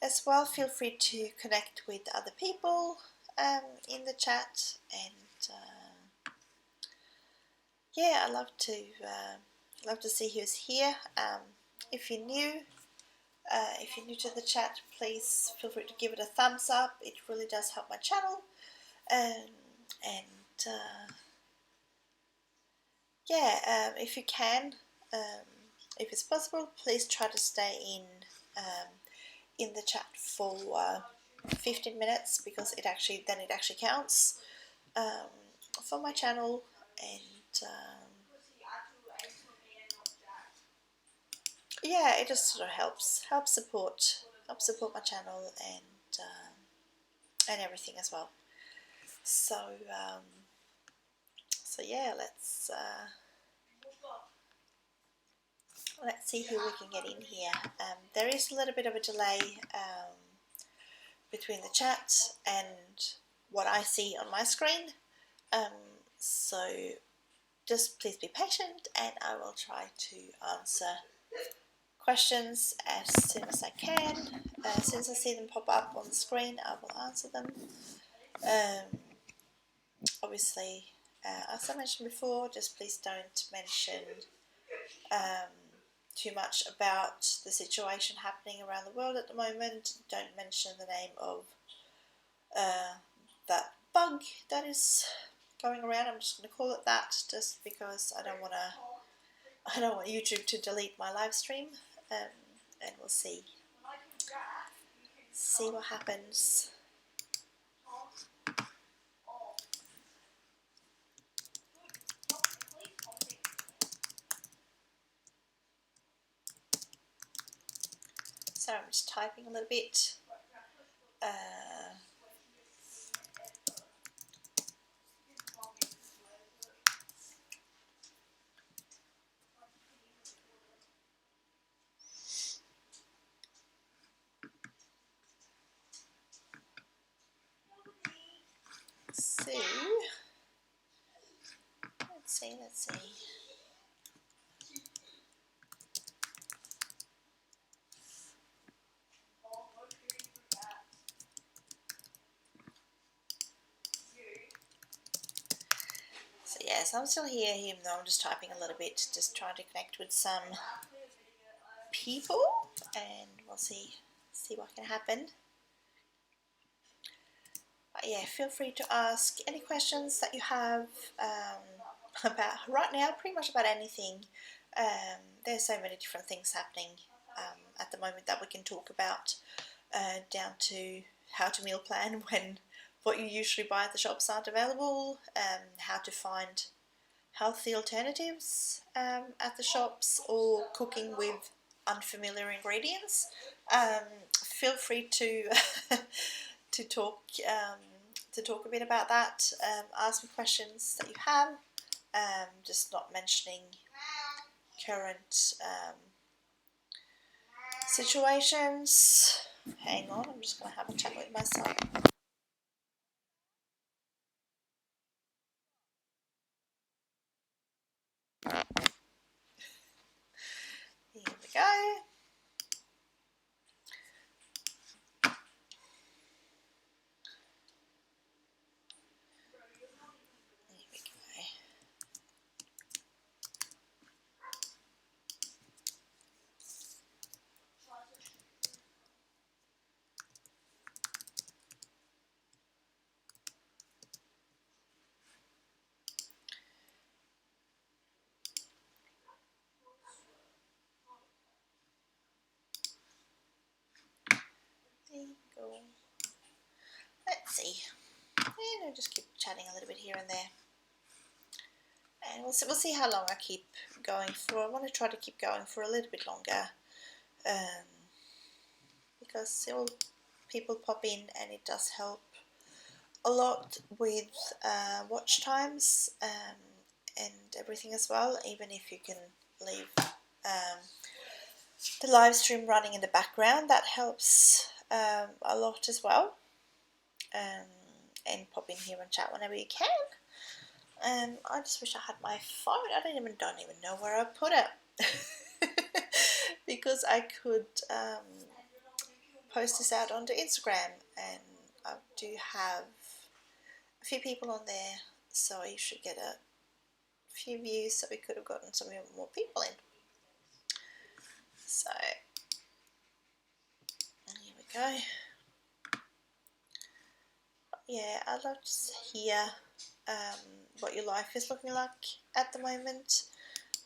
[SPEAKER 1] as well, feel free to connect with other people in the chat, and yeah, I love to see who's here. If you're new, to the chat, please feel free to give it a thumbs up. It really does help my channel. And yeah, if you can, if it's possible, please try to stay in the chat for 15 minutes, because it actually counts for my channel, and yeah, it just sort of helps support my channel, and everything as well. So so yeah, let's see who we can get in here. There is a little bit of a delay between the chat and what I see on my screen, so just please be patient, and I will try to answer questions as soon as I can. As soon as I see them pop up on the screen, I will answer them. Obviously, as I mentioned before, just please don't mention too much about the situation happening around the world at the moment. Don't mention the name of that bug that is going around. I'm just going to call it that, just because I don't want YouTube to delete my live stream, and we'll see what happens. So I'm just typing a little bit. Let's see. So yes, I'm still here, even though I'm just typing a little bit, just trying to connect with some people, and we'll see what can happen. But yeah, feel free to ask any questions that you have about right now, pretty much about anything. There's so many different things happening at the moment that we can talk about, down to how to meal plan when what you usually buy at the shops aren't available, how to find healthy alternatives at the shops, or cooking with unfamiliar ingredients. Feel free to to talk a bit about that. Ask me questions that you have. Just not mentioning current situations. Hang on, I'm just going to have a chat with my son. Here we go. Go. Let's see. And I'll just keep chatting a little bit here and there, and we'll see how long I keep going for. I want to try to keep going for a little bit longer, because people pop in, and it does help a lot with watch times and everything as well, even if you can leave the live stream running in the background. That helps a lot as well. And pop in here and chat whenever you can. I just wish I had my phone. I don't even know where I put it because I could post this out onto Instagram, and I do have a few people on there, so you should get a few views, so we could have gotten some more people in. So here we go. Yeah, I'd love to hear what your life is looking like at the moment.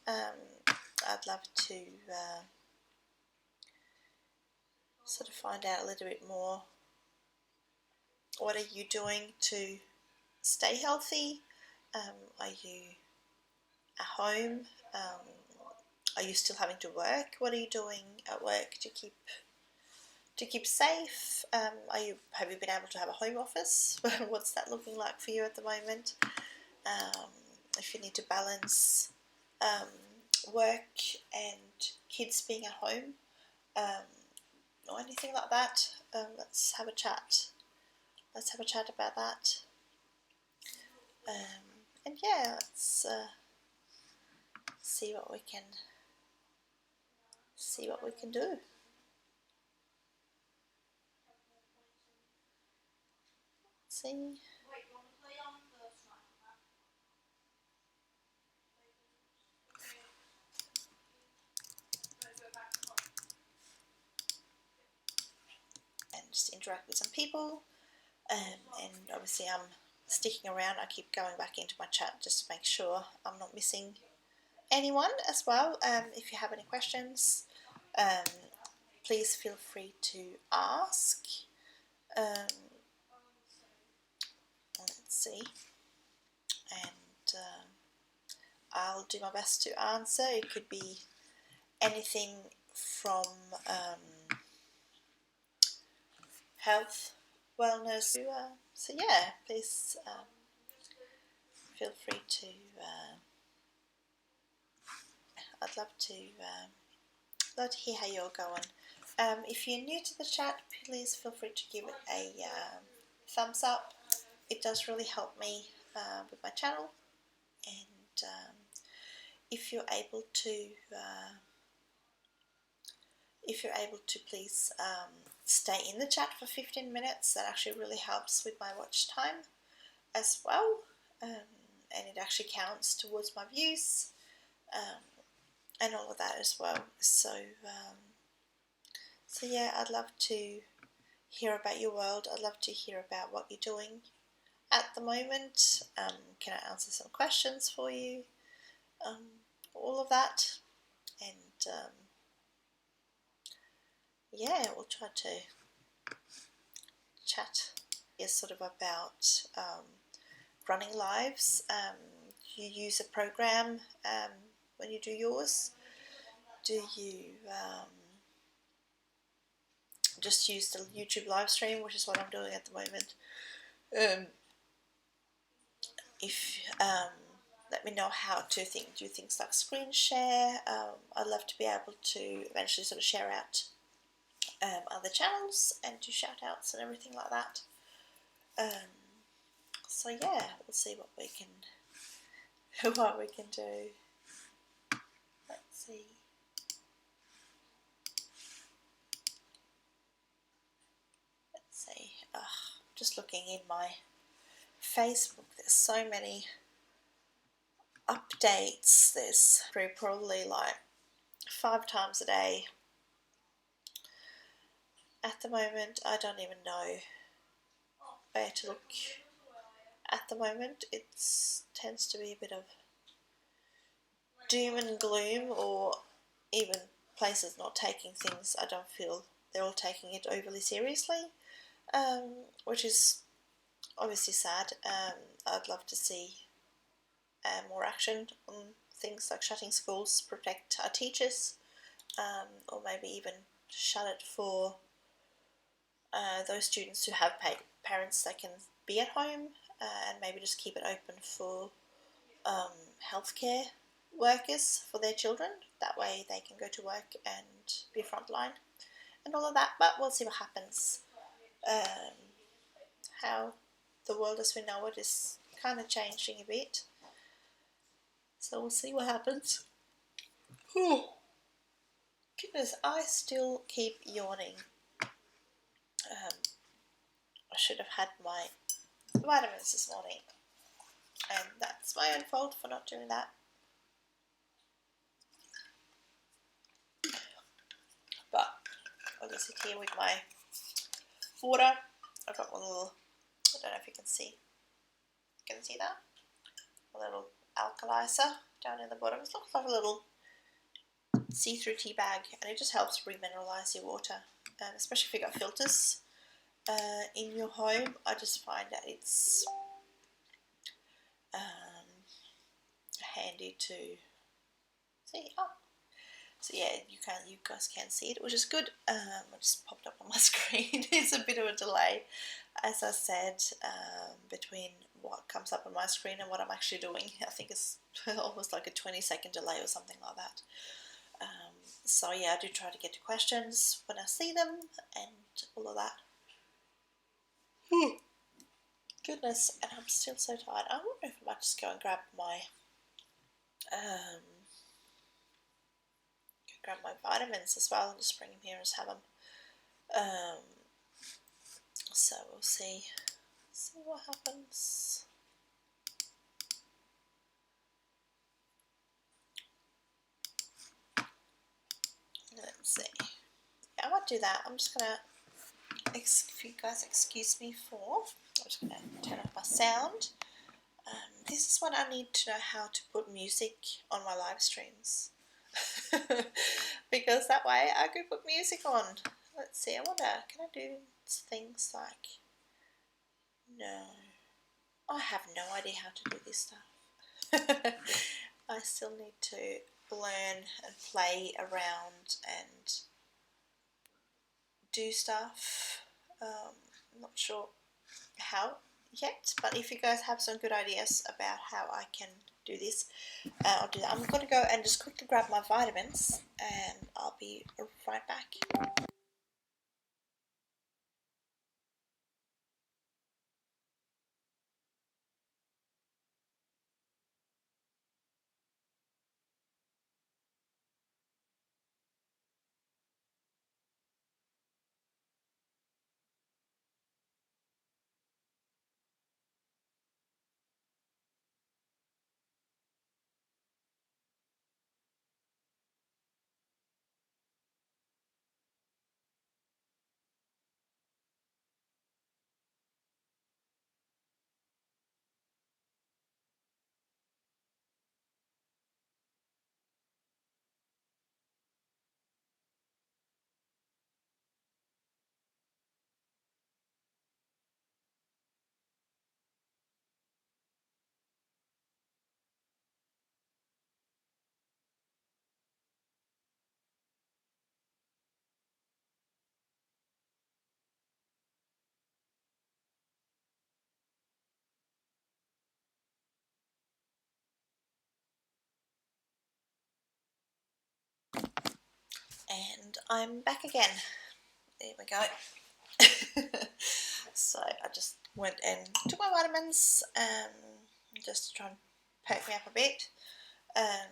[SPEAKER 1] I'd love to sort of find out a little bit more. What are you doing to stay healthy? Are you at home? Are you still having to work? What are you doing at work to keep safe? Have you been able to have a home office? What's that looking like for you at the moment? If you need to balance work and kids being at home, or anything like that, let's have a chat. Let's have a chat about that. And yeah, let's see what we can do. See. And just interact with some people. And obviously I'm sticking around. I keep going back into my chat just to make sure I'm not missing anyone as well. If you have any questions, please feel free to ask. Let's see. And I'll do my best to answer. It could be anything from health, wellness. So yeah, please feel free to. I'd love to hear how you're going. If you're new to the chat, please feel free to give it a thumbs up. It does really help me with my channel. And if you're able to please stay in the chat for 15 minutes, that actually really helps with my watch time as well, and it actually counts towards my views and all of that as well. So yeah, I'd love to hear about your world. I'd love to hear about what you're doing at the moment. Can I answer some questions for you? All of that. And yeah, we'll try to chat is sort of about running lives. You use a program when you do yours? Do you just use the YouTube live stream, which is what I'm doing at the moment? If let me know how to do things like screen share. I'd love to be able to eventually sort of share out other channels and do shout outs and everything like that. So yeah, we'll see what we can do. Let's see. Just looking in my Facebook, there's so many updates. There's probably like 5 times a day. At the moment, I don't even know where to look. At the moment, it tends to be a bit of doom and gloom, or even places not taking things. I don't feel they're all taking it overly seriously, which is obviously sad. I'd love to see more action on things like shutting schools, protect our teachers, or maybe even shut it for those students who have parents that can be at home and maybe just keep it open for healthcare workers for their children. That way they can go to work and be frontline and all of that. But we'll see what happens. How the world as we know it is kind of changing a bit. So we'll see what happens. Whew. Goodness, I still keep yawning. I should have had my vitamins this morning, and that's my own fault for not doing that. But I'll just sit here with my water. I've got one little, I don't know if you can see. You can see that? A little alkalizer down in the bottom. It looks like a little see-through tea bag, and it just helps remineralize your water, especially if you've got filters in your home. I just find that it's handy to see. Oh, so yeah, you guys can see it, which is good. It just popped up on my screen. It's a bit of a delay, as I said, between what comes up on my screen and what I'm actually doing. I think it's almost like a 20-second delay or something like that. So yeah, I do try to get to questions when I see them and all of that. Goodness, and I'm still so tired. I wonder if I might just go and grab my vitamins as well and just bring them here and just have them. So we'll see what happens. Let's see. Yeah, I might do that. I'm just gonna, if you guys excuse me for, I'm just gonna turn off my sound. This is what I need to know how to put music on my live streams. Because that way I could put music on. Let's see, I wonder, can I do things like, no, I have no idea how to do this stuff. I still need to learn and play around and do stuff. I'm not sure how yet, but if you guys have some good ideas about how I can do this, I'll do that. I'm going to go and just quickly grab my vitamins and I'll be right back. And I'm back again. There we go. So I just went and took my vitamins just to try and perk me up a bit. I'd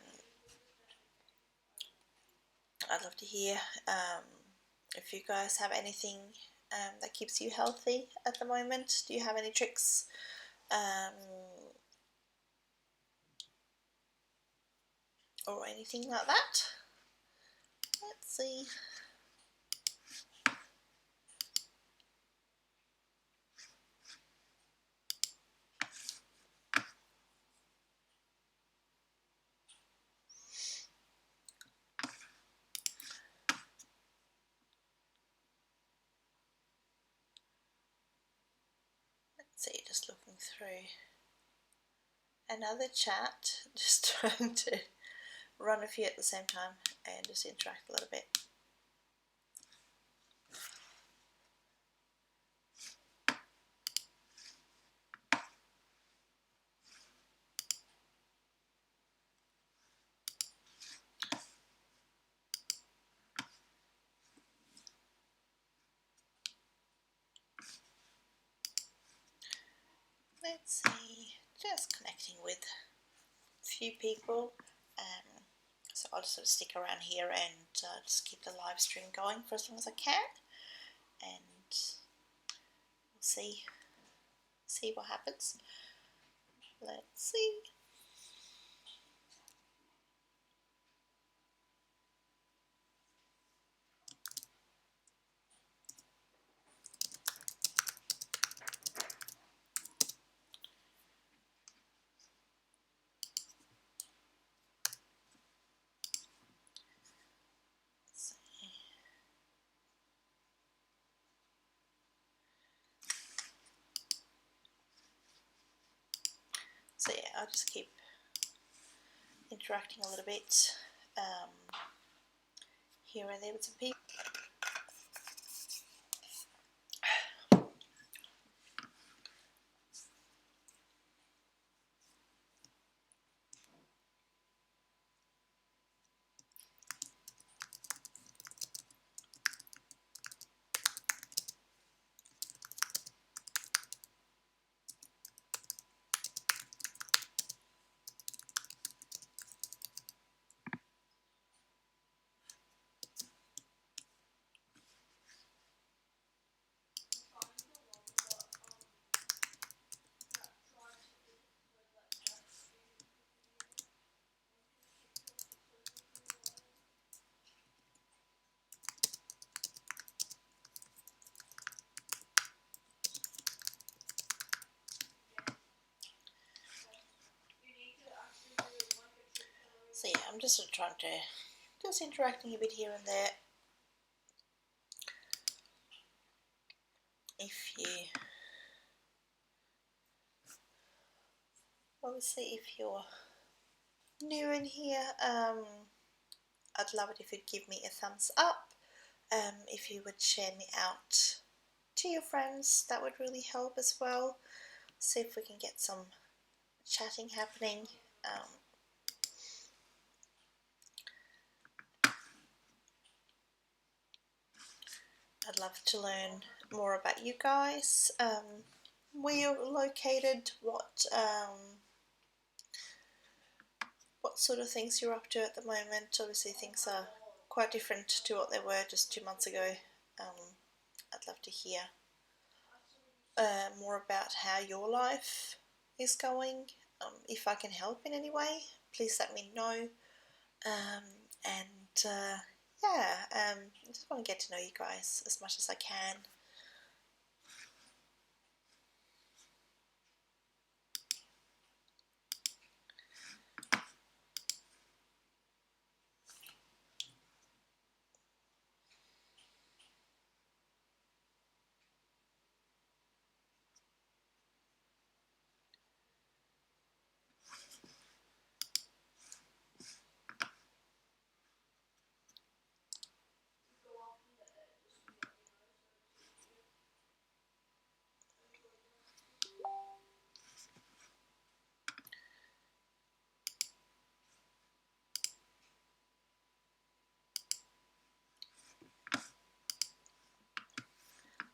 [SPEAKER 1] love to hear if you guys have anything that keeps you healthy at the moment. Do you have any tricks? Or anything like that? Let's see. See, just looking through another chat, just trying to run a few at the same time and just interact a little bit. let's see, just connecting with a few people. So I'll just sort of stick around here and just keep the live stream going for as long as I can, and we'll see what happens. Let's see. So yeah, I'll just keep interacting a little bit here and there with some people. So yeah, I'm just sort of trying to, just interacting a bit here and there. If you're new in here, I'd love it if you'd give me a thumbs up. If you would share me out to your friends, that would really help as well. See if we can get some chatting happening. I'd love to learn more about you guys, where you're located, what sort of things you're up to at the moment. Obviously things are quite different to what they were just 2 months ago. I'd love to hear more about how your life is going. If I can help in any way, please let me know. Yeah, I just want to get to know you guys as much as I can.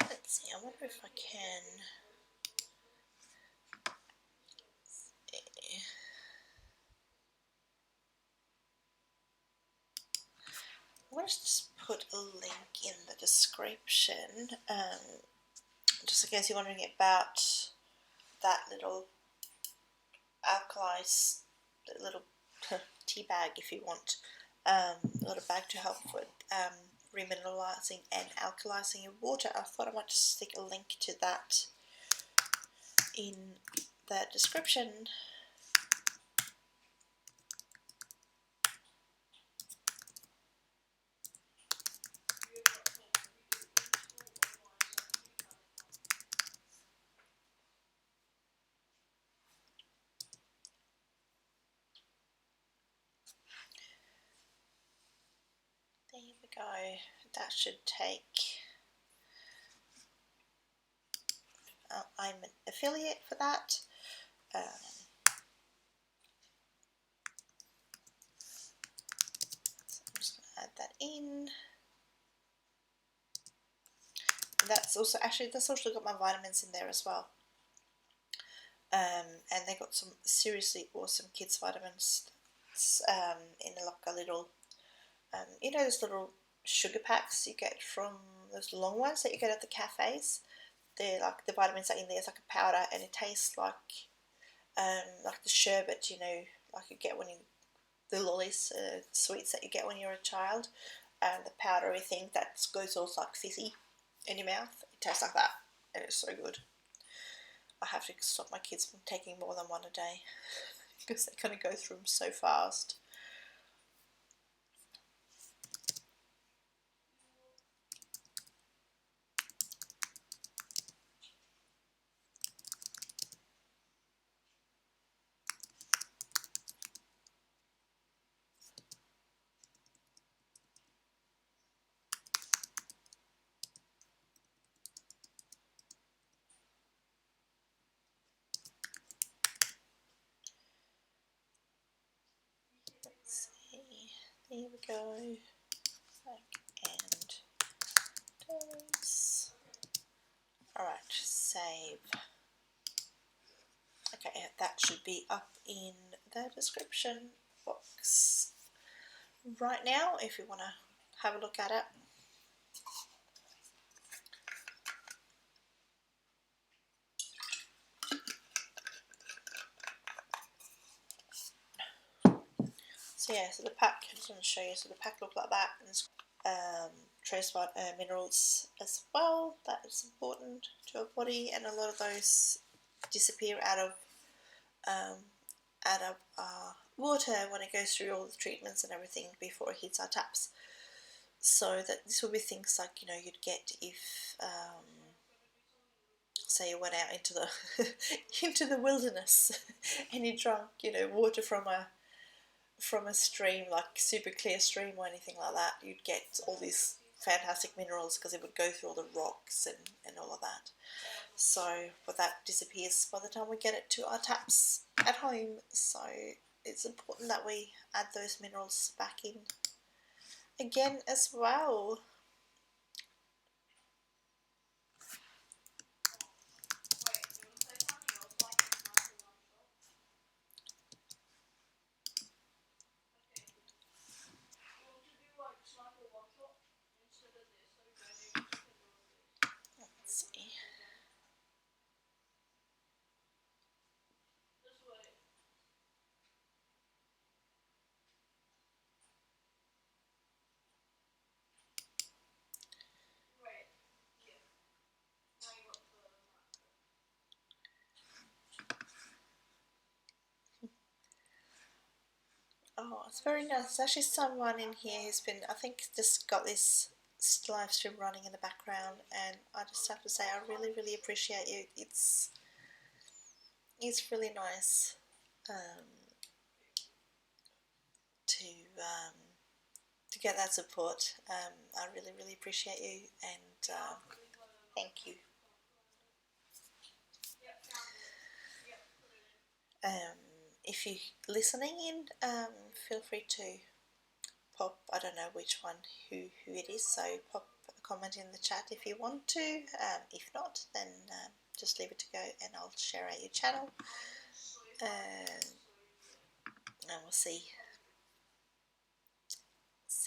[SPEAKER 1] Let's see, I wonder if I can. I'm going to just put a link in the description, just in case you're wondering about that little little tea bag, if you want, a little bag to help with remineralizing and alkalizing your water. I thought I might just stick a link to that in the description. There we go. That should take. I'm an affiliate for that. So I'm just going to add that in. That's also got my vitamins in there as well. And they got some seriously awesome kids vitamins in like a little, you know, those little sugar packs you get from those long ones that you get at the cafes. They're like the vitamins are in there. It's like a powder, and it tastes like the sherbet, you know, like you get when you the lollies, sweets that you get when you're a child, and the powdery thing that goes all like fizzy in your mouth. It tastes like that, and it's so good. I have to stop my kids from taking more than one a day because they're going to go through them so fast. Let's see. There we go. And those. Alright, save. Okay, that should be up in the description box right now if you want to have a look at it. So yeah, so the pack, I just want to show you, so the pack looked like that, and it's trace minerals as well. That is important to our body, and a lot of those disappear out of water when it goes through all the treatments and everything before it hits our taps. So that this will be things like, you know, you'd get if say you went out into the into the wilderness and you drank, you know, water from a stream, like super clear stream or anything like that, you'd get all these fantastic minerals because it would go through all the rocks and all of that. So, but that disappears by the time we get it to our taps at home. So it's important that we add those minerals back in again as well. Let's see. Oh, it's very nice. There's actually someone in here who's been, I think, just got this live stream running in the background, and I just have to say I really, really appreciate you. It's really nice um, to um, to get that support. I really, really appreciate you, and thank you. If you're listening in, feel free to pop, I don't know which one, who it is, so pop a comment in the chat if you want to. If not, then just leave it to go and I'll share out your channel, and we'll see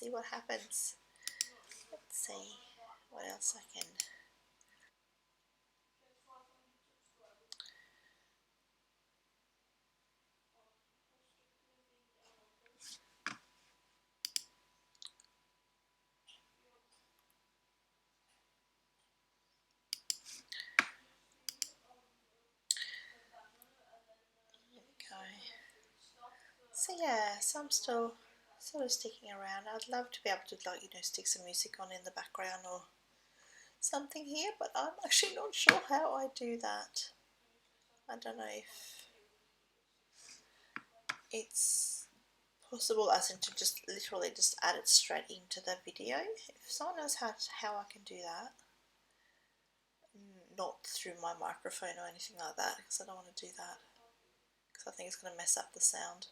[SPEAKER 1] what happens. Let's see what else I can. Here we go. So yeah, so I'm still sort of sticking around. I'd love to be able to, like, you know, stick some music on in the background or something here, but I'm actually not sure how I do that. I don't know if it's possible as in to just literally just add it straight into the video. If someone knows how I can do that, not through my microphone or anything like that, because I don't want to do that, because I think it's going to mess up the sound.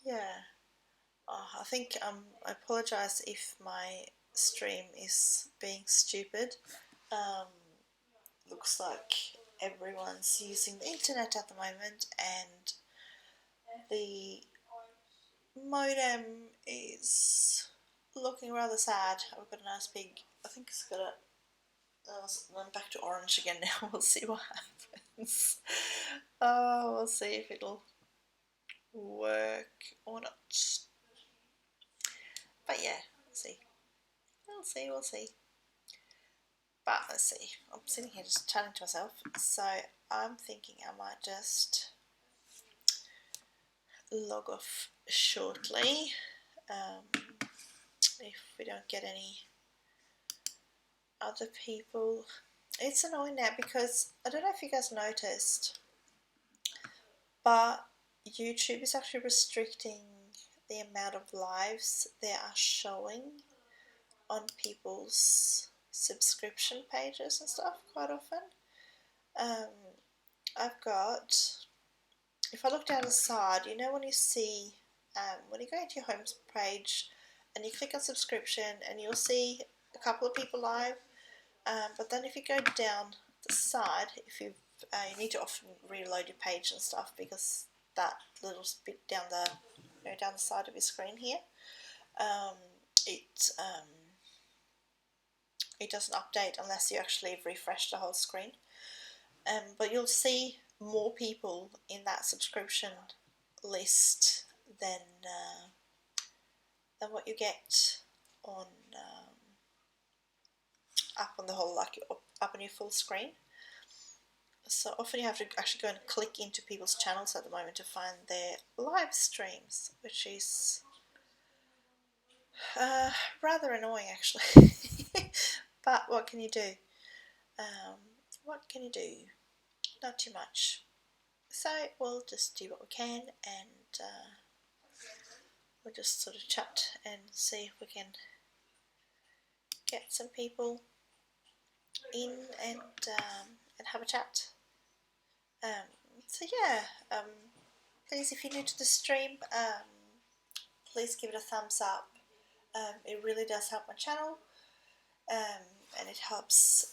[SPEAKER 1] Yeah. I think I apologise if my stream is being stupid. looks like everyone's using the internet at the moment, and the modem is looking rather sad. I've got a nice big, I think it's got a, I'm back to orange again now. We'll see what happens. Oh, we'll see if it'll work or not. But yeah, we'll see. But let's see. I'm sitting here just chatting to myself, so I'm thinking I might just log off shortly if we don't get any other people. It's annoying now because I don't know if you guys noticed, but YouTube is actually restricting the amount of lives they are showing on people's subscription pages and stuff quite often. I've got, if I look down the side, you know when you see, when you go into your home page and you click on subscription and you'll see a couple of people live, but then if you go down the side, if you need to often reload your page and stuff because that little bit down the down the side of your screen here, it doesn't update unless you actually refresh the whole screen. But you'll see more people in that subscription list than what you get on up on the whole, like up on your full screen. So often you have to actually go and click into people's channels at the moment to find their live streams, which is rather annoying actually. But what can you do? Not too much. So we'll just do what we can, and we'll just sort of chat and see if we can get some people in and have a chat. So yeah, please, if you're new to the stream, please give it a thumbs up. It really does help my channel, and it helps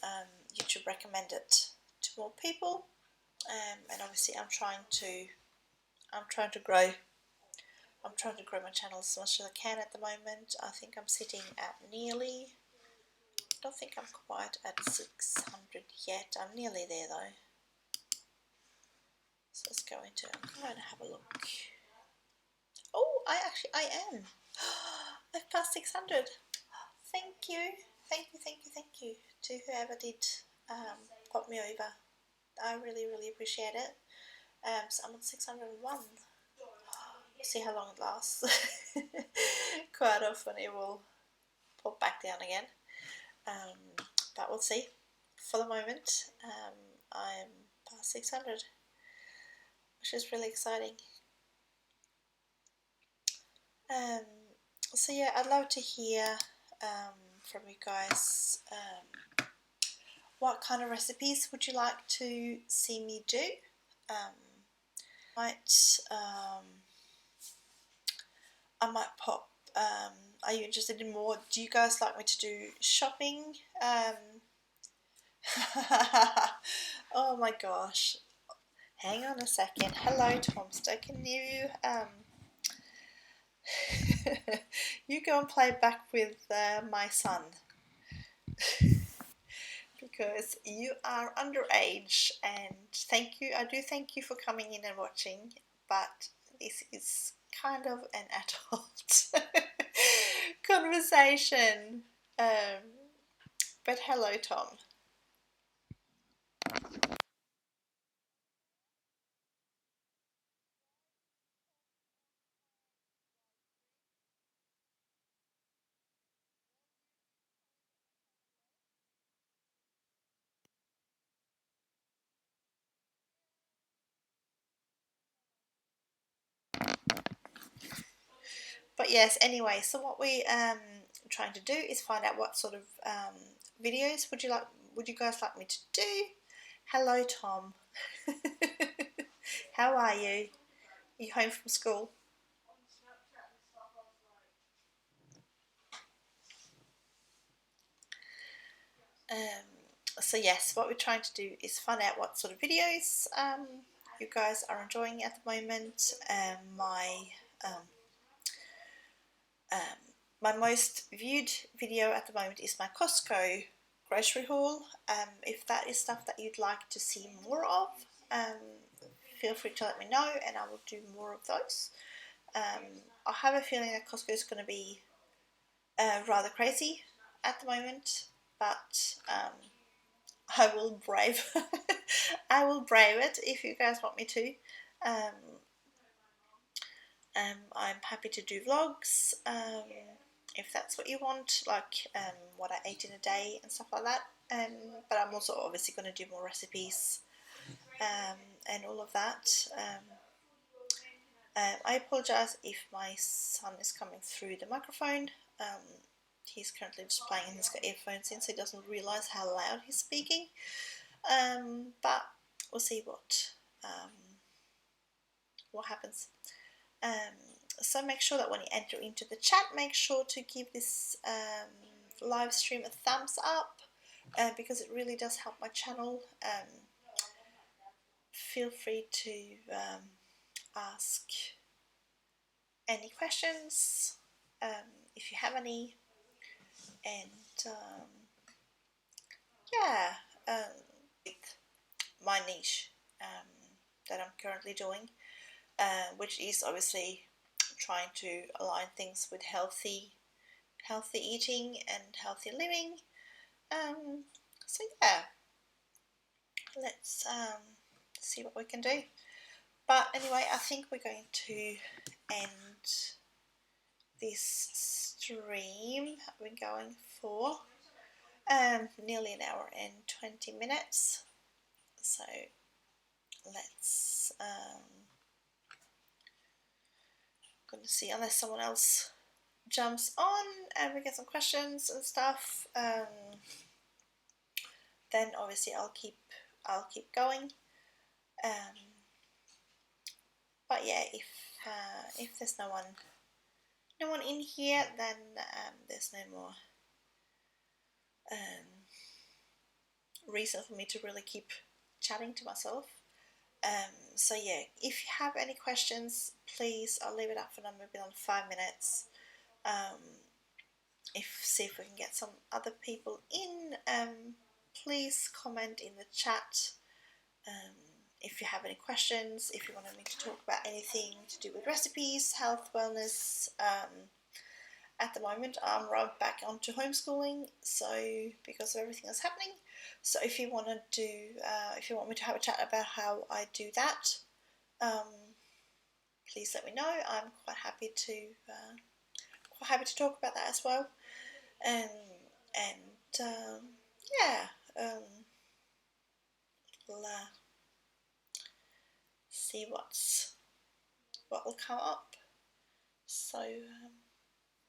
[SPEAKER 1] YouTube recommend it to more people. And obviously, I'm trying to grow my channel as much as I can at the moment. I think I'm sitting at nearly, I don't think I'm quite at 600 yet. I'm nearly there though. So let's go into, I'm going to have a look. Oh, I am. I've passed 600. Thank you to whoever did pop me over. I really appreciate it. So I'm on 601. See how long it lasts. Quite often it will pop back down again, but we'll see. For the moment, I'm past 600, which is really exciting. So yeah, I'd love to hear from you guys. What kind of recipes would you like to see me do? I might pop. Are you interested in more? Do you guys like me to do shopping? Oh my gosh. Hang on a second. Hello, Tomster. Can you you go and play back with my son? Because you are underage, and thank you. I do thank you for coming in and watching, but this is kind of an adult conversation. But hello, Tom. But yes, anyway, so what we trying to do is find out what sort of videos would you guys like me to do. Hello, Tom. How are you? Are you home from school? So yes, what we're trying to do is find out what sort of videos you guys are enjoying at the moment. Um, my most viewed video at the moment is my Costco grocery haul. If that is stuff that you'd like to see more of, feel free to let me know and I will do more of those. I have a feeling that Costco is going to be rather crazy at the moment, but I will brave I will brave it if you guys want me to. I'm happy to do vlogs if that's what you want, like what I ate in a day and stuff like that. But I'm also obviously going to do more recipes and all of that. I apologise if my son is coming through the microphone. He's currently just playing and he's got earphones in, so he doesn't realise how loud he's speaking. But we'll see what happens. So make sure that when you enter into the chat, make sure to give this live stream a thumbs up because it really does help my channel. Feel free to ask any questions if you have any, and yeah, with my niche that I'm currently doing, which is obviously trying to align things with healthy eating and healthy living. So yeah, let's see what we can do. But anyway, I think we're going to end this stream. I've been going for nearly an hour and 20 minutes. So let's going to see, unless someone else jumps on and we get some questions and stuff, then obviously I'll keep going. But yeah, if there's no one in here, then there's no more reason for me to really keep chatting to myself. So yeah, if you have any questions, please, I'll leave it up for maybe on 5 minutes. See if we can get some other people in. Please comment in the chat if you have any questions, if you wanted me to talk about anything to do with recipes, health, wellness. At the moment I'm right back onto homeschooling, so because of everything that's happening. So if you want me to have a chat about how I do that, please let me know. I'm quite happy to talk about that as well. And yeah, we'll see what will come up. So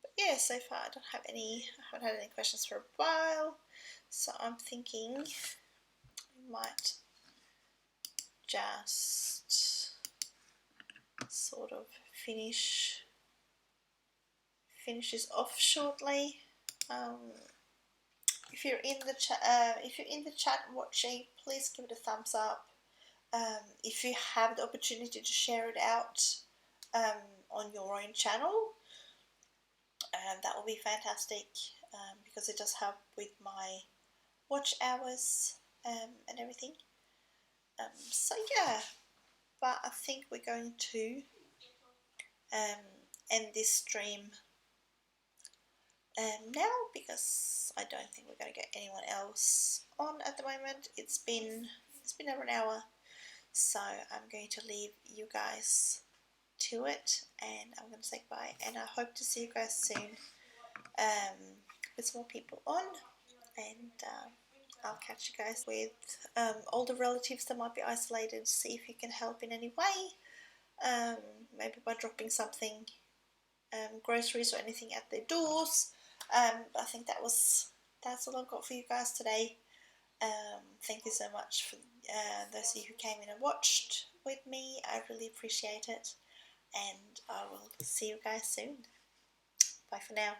[SPEAKER 1] but yeah, so far I haven't had any questions for a while, so I'm thinking I might just sort of finish this off shortly. If you're in the chat watching, please give it a thumbs up. If you have the opportunity to share it out on your own channel, that will be fantastic, because it does help with my watch hours and everything. So yeah, but I think we're going to end this stream now, because I don't think we're going to get anyone else on at the moment. It's been over an hour, so I'm going to leave you guys to it, and I'm going to say goodbye, and I hope to see you guys soon with some more people on, and I'll catch you guys with older relatives that might be isolated. See if you can help in any way, maybe by dropping something, groceries or anything at their doors. I think that's all I've got for you guys today. Thank you so much for those of you who came in and watched with me. I really appreciate it, and I will see you guys soon. Bye for now.